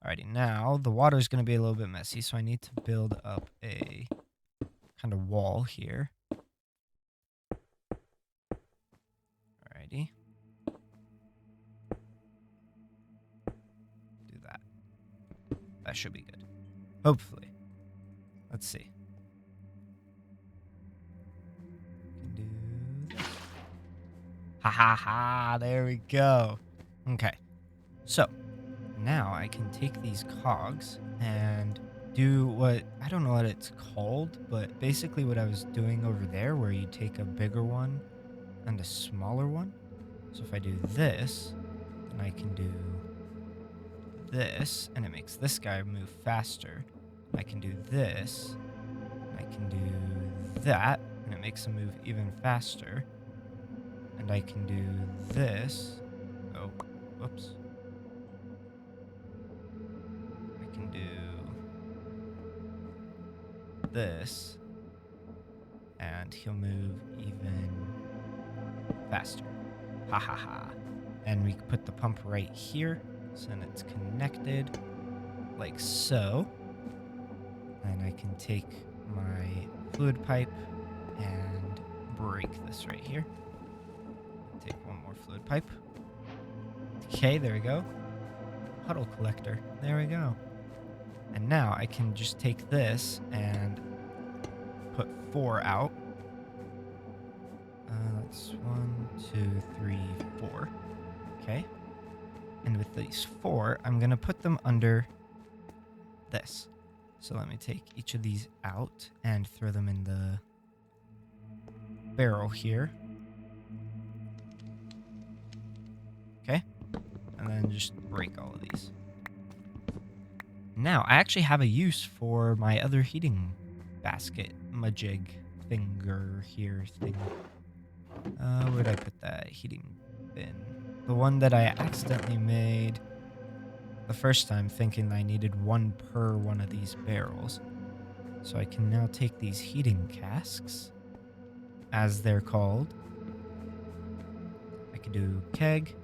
Alrighty, now the water is going to be a little bit messy, so I need to build up a kind of wall here. Alrighty. Do that. That should be good. Hopefully. Let's see. Can do this. Ha ha ha, there we go. Okay. So, now I can take these cogs and do what, I don't know what it's called, but basically what I was doing over there where you take a bigger one and a smaller one. So if I do this, then I can do this, and it makes this guy move faster. I can do this, and I can do that, and it makes him move even faster. And I can do this. Oh, whoops. I can do this, and he'll move even faster. Ha ha ha. And we put the pump right here, so then it's connected like so. And I can take my fluid pipe and break this right here. Take one more fluid pipe. Okay, there we go. Puddle collector. There we go. And now I can just take this and put 4 out. That's 1, 2, 3, 4. Okay. And with these 4, I'm going to put them under this. So let me take each of these out and throw them in the barrel here. Okay. And then just break all of these. Now, I actually have a use for my other heating basket majig thinger here thing. Where'd I put that heating bin? the one that I accidentally made the first time, thinking I needed one per one of these barrels. So I can now take these heating casks, as they're called. I could do keg.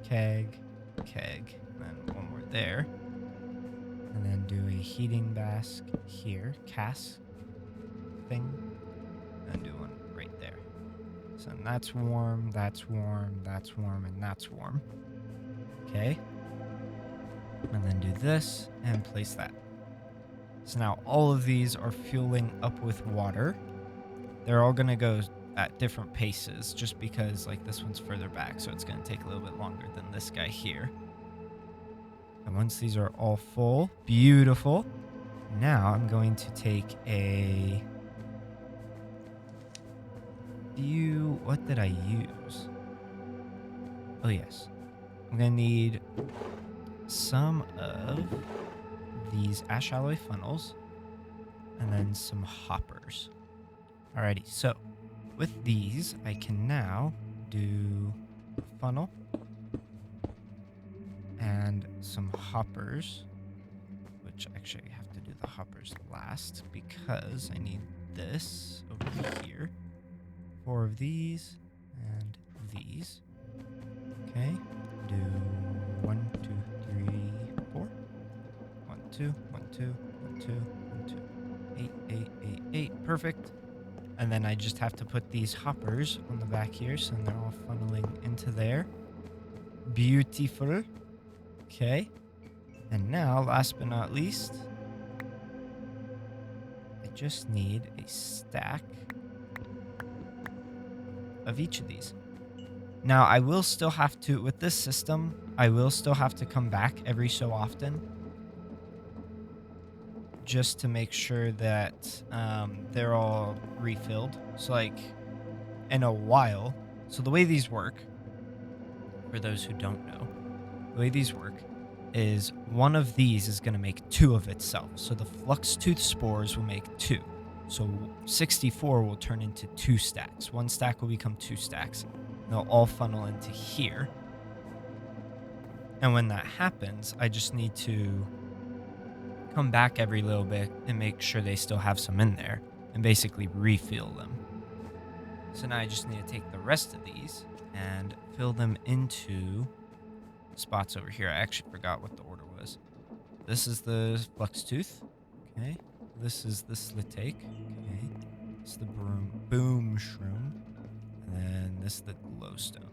Keg, keg, and then one more there. And then do a heating cask thing, and do one right there. So that's warm, that's warm, that's warm, and that's warm. Okay. And then do this and place that. So now all of these are fueling up with water. They're all going to go at different paces just because like this one's further back, so it's going to take a little bit longer than this guy here. And once these are all full, beautiful. Now I'm going to take a few, what did I use? Oh yes. I'm going to need some of these ash alloy funnels and then some hoppers. Alrighty, so with these, I can now do a funnel and some hoppers, which actually I have to do the hoppers last because I need this over here. 4 of these and these. Okay, do 1, 2, 3, 4. 1, 2, 1, 2, 1, 2, 1, 2. 8, 8, 8, 8. Perfect. And then I just have to put these hoppers on the back here, so they're all funneling into there. Beautiful. Okay. And now, last but not least, I just need a stack of each of these. Now, I will still have to, with this system, I will still have to come back every so often just to make sure that they're all refilled. So like in a while, so the way these work, for those who don't know, the way these work is one of these is going to make 2 of itself. So the flux tooth spores will make 2. So 64 will turn into 2 stacks. 1 stack will become 2 stacks. They'll all funnel into here. And when that happens, I just need to come back every little bit and make sure they still have some in there and basically refill them. So now I just need to take the rest of these and fill them into spots over here. I actually forgot what the order was. This is the flux tooth. Okay. This is the slitake. Okay. This is the boom shroom. And then this is the glowstone.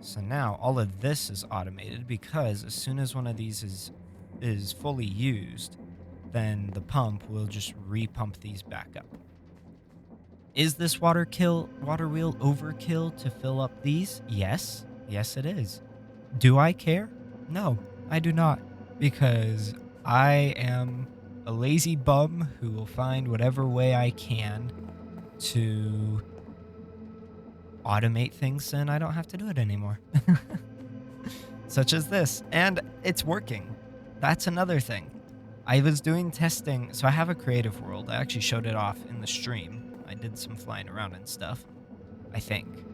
So now all of this is automated because as soon as one of these is fully used, then the pump will just repump these back up. Is this water wheel overkill to fill up these? Yes. Yes, it is. Do I care? No, I do not. Because I am a lazy bum who will find whatever way I can to automate things and I don't have to do it anymore. Such as this. And it's working. That's another thing. I was doing testing. So I have a creative world. I actually showed it off in the stream. I did some flying around and stuff. I think.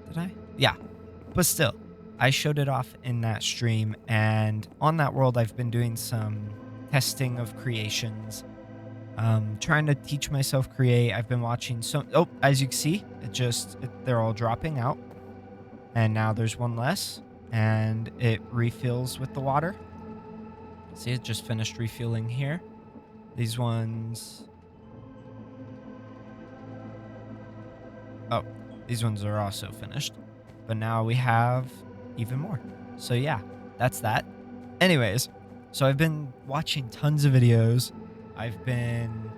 Did I? Yeah. But still, I showed it off in that stream. And on that world, I've been doing some testing of creations. Trying to teach myself create. I've been watching some. Oh, as you can see, they're all dropping out. And now there's one less. And it refills with the water. See, it just finished refueling here. These ones. Oh, these ones are also finished. But now we have even more. So yeah, that's that. Anyways, so I've been watching tons of videos. I've been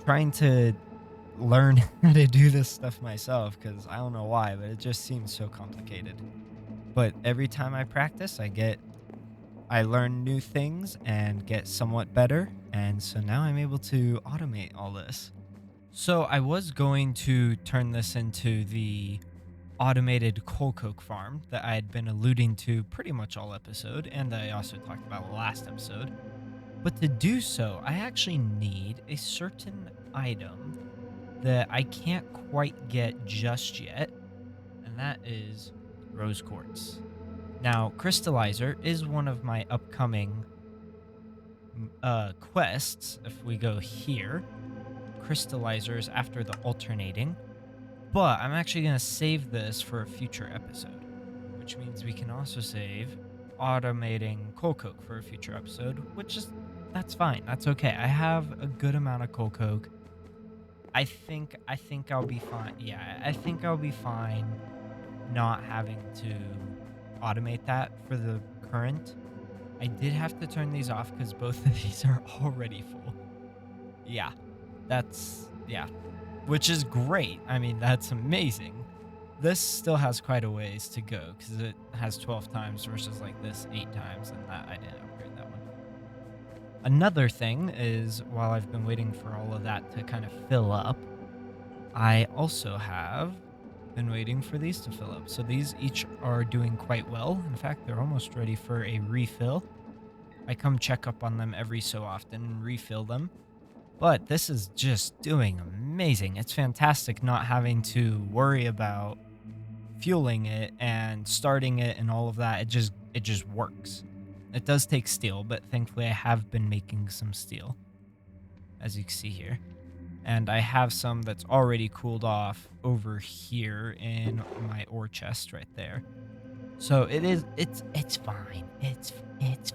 trying to learn how to do this stuff myself because I don't know why, but it just seems so complicated. But every time I practice, I learn new things and get somewhat better. And so now I'm able to automate all this. So I was going to turn this into the automated coal coke farm that I had been alluding to pretty much all episode. And I also talked about last episode. But to do so, I actually need a certain item that I can't quite get just yet, and that is rose quartz. Now, crystallizer is one of my upcoming quests. If we go here, crystallizers after the alternating, but I'm actually going to save this for a future episode, which means we can also save automating coal coke for a future episode, which is that's fine. That's okay. I have a good amount of coal coke. I think I'll be fine. Yeah, I think I'll be fine not having to automate that for the current. I did have to turn these off because both of these are already full. Yeah, yeah, which is great. I mean, that's amazing. This still has quite a ways to go because it has 12 times versus like this 8 times, and that I didn't upgrade that one. Another thing is while I've been waiting for all of that to kind of fill up, I also have been waiting for these to fill up. So these each are doing quite well. In fact, they're almost ready for a refill. I come check up on them every so often and refill them. But this is just doing amazing. It's fantastic not having to worry about fueling it and starting it and all of that. It just works. It does take steel, but thankfully I have been making some steel, as you can see here. And I have some that's already cooled off over here in my ore chest right there. So it's fine. It's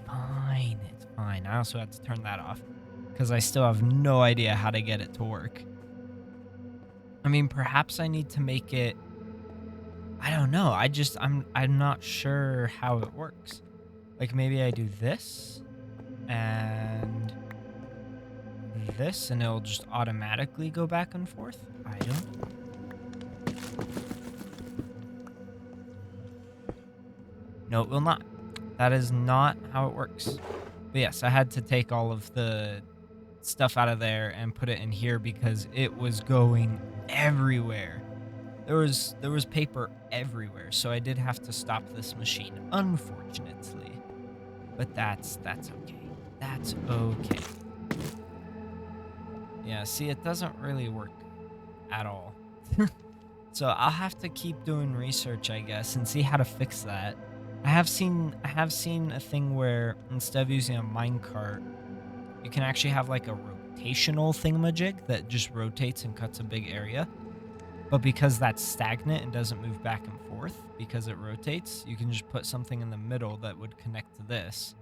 fine. It's fine. I also had to turn that off because I still have no idea how to get it to work. I mean, perhaps I need to make it. I don't know. I'm not sure how it works. Like maybe I do this and this and it'll just automatically go back and forth. I don't know. No, it will not. That is not how it works. But yes, I had to take all of the stuff out of there and put it in here because it was going everywhere. There was paper everywhere, so I did have to stop this machine, unfortunately. But that's okay. That's okay. Yeah, see, it doesn't really work at all. So I'll have to keep doing research, I guess, and see how to fix that. I have seen a thing where instead of using a minecart, you can actually have like a rotational thingamajig that just rotates and cuts a big area. But because that's stagnant and doesn't move back and forth because it rotates, you can just put something in the middle that would connect to this,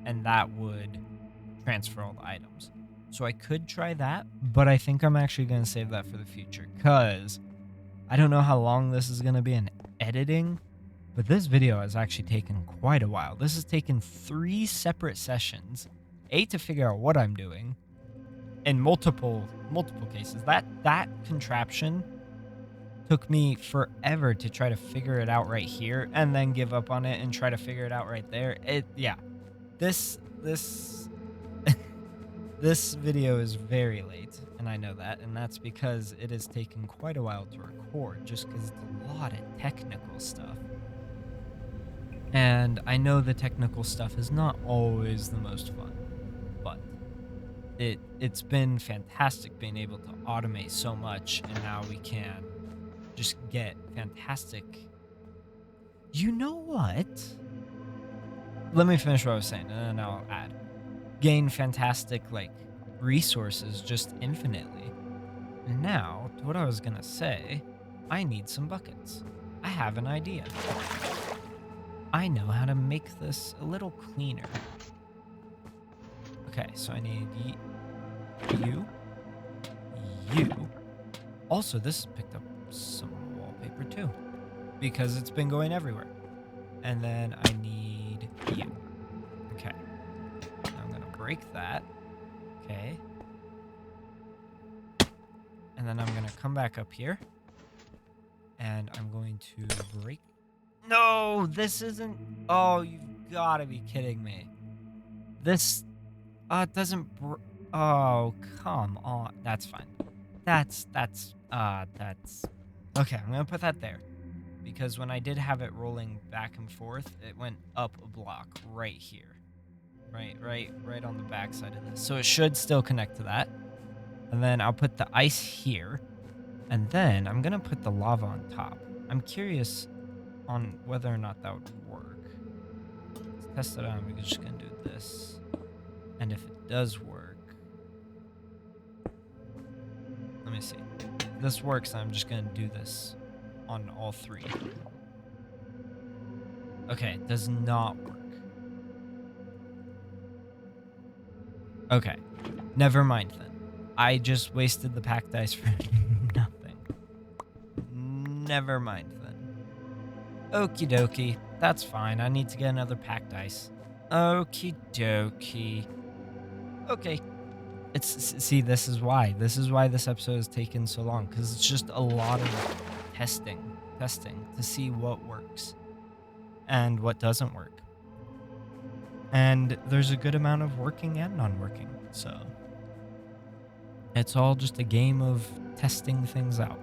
and that would transfer all the items. So I could try that, but I think I'm actually going to save that for the future because I don't know how long this is going to be in editing, but this video has actually taken quite a while. This has taken 3 separate sessions, A, to figure out what I'm doing, in multiple cases. That contraption took me forever to try to figure it out right here and then give up on it and try to figure it out right there. Yeah. This this video is very late, and I know that, and that's because it has taken quite a while to record just because it's a lot of technical stuff. And I know the technical stuff is not always the most fun, but it's been fantastic being able to automate so much, and now we can just get fantastic. You know what? Let me finish what I was saying, and then I'll add. Gain fantastic like resources just infinitely. Now, to what I was gonna say, I need some buckets. I have an idea. I know how to make this a little cleaner. Okay, so I need you. Also, this has picked up some wallpaper too, because it's been going everywhere. And then I need you. Okay. Now I'm gonna break that. Okay. And then I'm gonna come back up here. And I'm going to break. No, this isn't. Oh, you've gotta be kidding me. This doesn't. Oh, come on. That's fine. That's. Okay, I'm gonna put that there. Because when I did have it rolling back and forth, it went up a block right here. Right on the back side of this. So it should still connect to that. And then I'll put the ice here. And then I'm going to put the lava on top. I'm curious on whether or not that would work. Let's test it out. We're just going to do this. And if it does work, let me see. If this works, I'm just going to do this on all three. Okay, it does not work. Okay, never mind then. I just wasted the packed ice for nothing. Never mind then. Okie dokie, that's fine. I need to get another packed ice. Okie dokie. Okay. See, this is why. This is why this episode has taken so long, because it's just a lot of testing to see what works and what doesn't work. And there's a good amount of working and non-working, so it's all just a game of testing things out.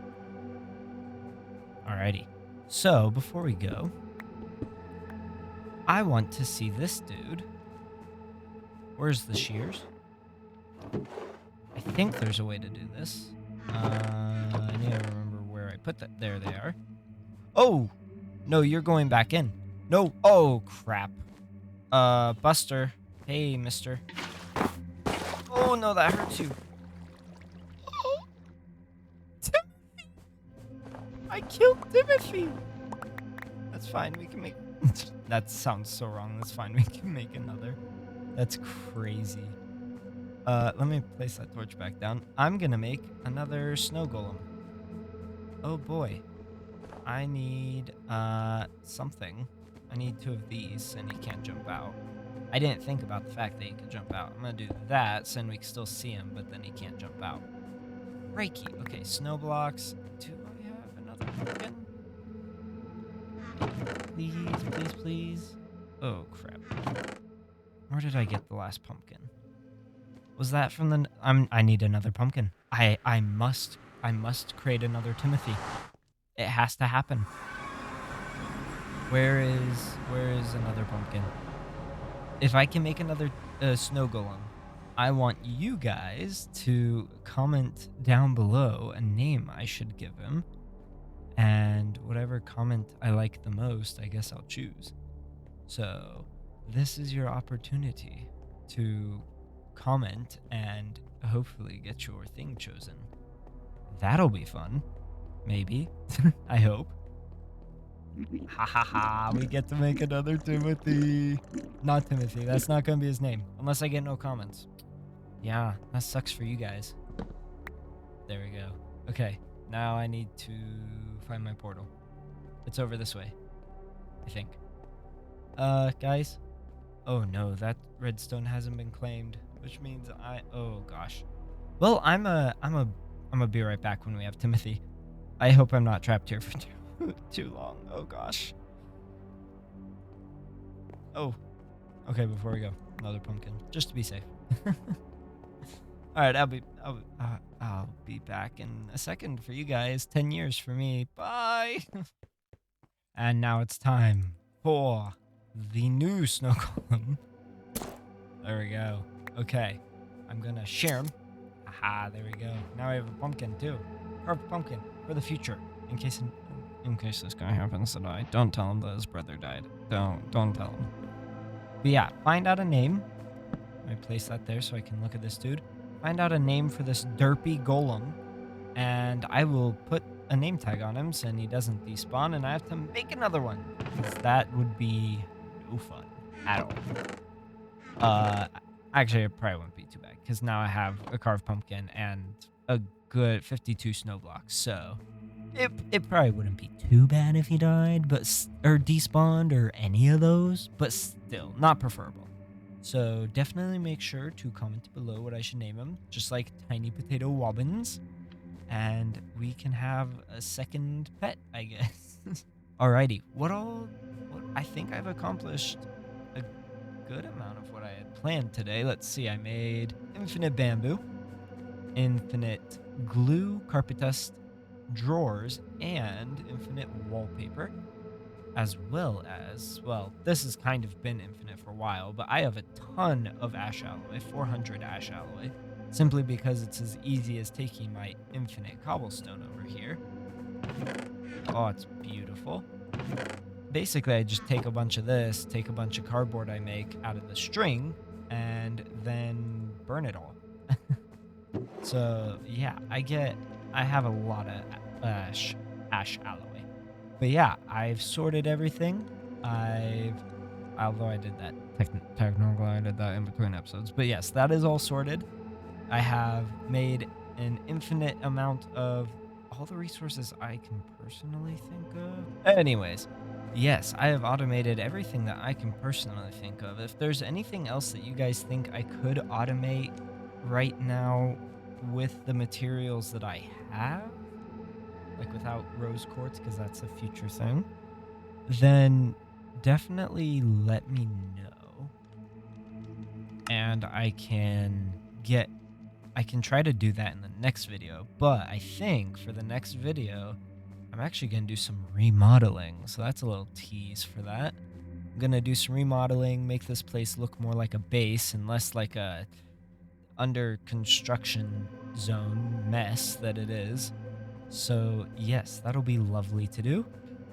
Alrighty. So, before we go, I want to see this dude. Where's the shears? I think there's a way to do this. I need to remember where I put that. There they are. Oh! No, you're going back in. No. Oh, crap. Buster. Hey, mister. Oh, no, that hurts you. Oh. Timothy! I killed Timothy! That's fine, we can make... That sounds so wrong. That's fine, we can make another. That's crazy. Let me place that torch back down. I'm gonna make another snow golem. Oh boy. I need, something. I need 2 of these, and he can't jump out. I didn't think about the fact that he could jump out. I'm gonna do that, so then we can still see him, but then he can't jump out. Reiki. Okay, snow blocks. Do I have another pumpkin? Please, please, please. Oh, crap. Where did I get the last pumpkin? Was that from the... I need another pumpkin. I must create another Timothy. It has to happen. Where is another pumpkin? If I can make another snow golem, I want you guys to comment down below a name I should give him. And whatever comment I like the most, I guess I'll choose. So this is your opportunity to comment and hopefully get your thing chosen. That'll be fun. Maybe. I hope. Ha ha ha, we get to make another Timothy. Not Timothy, that's not gonna be his name. Unless I get no comments. Yeah, that sucks for you guys. There we go. Okay, now I need to find my portal. It's over this way, I think. Guys? Oh no, that redstone hasn't been claimed, which means oh gosh. Well, I'm gonna be right back when we have Timothy. I hope I'm not trapped here for too long. Oh gosh. Oh. Okay, before we go, another pumpkin, just to be safe. All right, I'll be back in a second for you guys. 10 years for me. Bye. And now it's time for the new snow golem. There we go. Okay, I'm gonna share them. Aha, there we go. Now I have a pumpkin too. Carved pumpkin for the future, in case this guy happens to die. Don't tell him that his brother died. Don't tell him. But yeah, find out a name. Let me place that there so I can look at this dude. Find out a name for this derpy golem, and I will put a name tag on him so he doesn't despawn, and I have to make another one, because that would be no fun at all. Actually, it probably wouldn't be too bad, because now I have a carved pumpkin and a good 52 snow blocks, so it probably wouldn't be too bad if he died, or despawned, or any of those, but still, not preferable. So definitely make sure to comment below what I should name him, just like Tiny Potato Wobbins, and we can have a second pet, I guess. Alrighty, I think I've accomplished a good amount of what I had planned today. Let's see, I made infinite bamboo, infinite glue, carpet dust, drawers, and infinite wallpaper. As well as, well, this has kind of been infinite for a while, but I have a ton of ash alloy, 400 ash alloy, simply because it's as easy as taking my infinite cobblestone over here. Oh, it's beautiful. Basically, I just take a bunch of this, take a bunch of cardboard I make out of the string, and then burn it all. So yeah, I have a lot of ash alloy. But yeah, I've sorted everything. Although I did that technically, I did that in between episodes. But yes, that is all sorted. I have made an infinite amount of all the resources I can personally think of. Anyways, yes, I have automated everything that I can personally think of. If there's anything else that you guys think I could automate right now with the materials that I have, like without rose quartz, because that's a future thing, then definitely let me know. And I can try to do that in the next video, but I think for the next video, I'm actually going to do some remodeling. So that's a little tease for that. I'm going to do some remodeling, make this place look more like a base and less like a under construction zone mess that it is. So yes, that'll be lovely to do.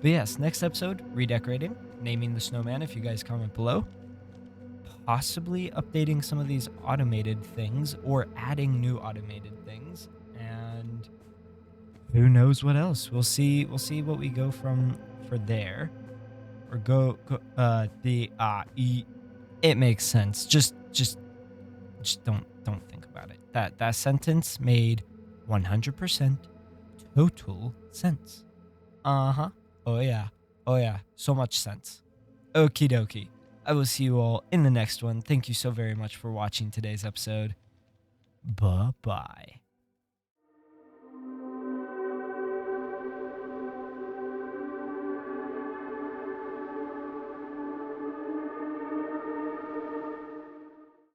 But yes, next episode, redecorating, naming the snowman if you guys comment below, possibly updating some of these automated things or adding new automated things, and who knows what else. We'll see what we go from for there. Or it makes sense. Just don't think about it. That sentence made 100% total sense. Uh-huh. Oh yeah. Oh yeah. So much sense. Okie dokie. I will see you all in the next one. Thank you so very much for watching today's episode. Bye-bye.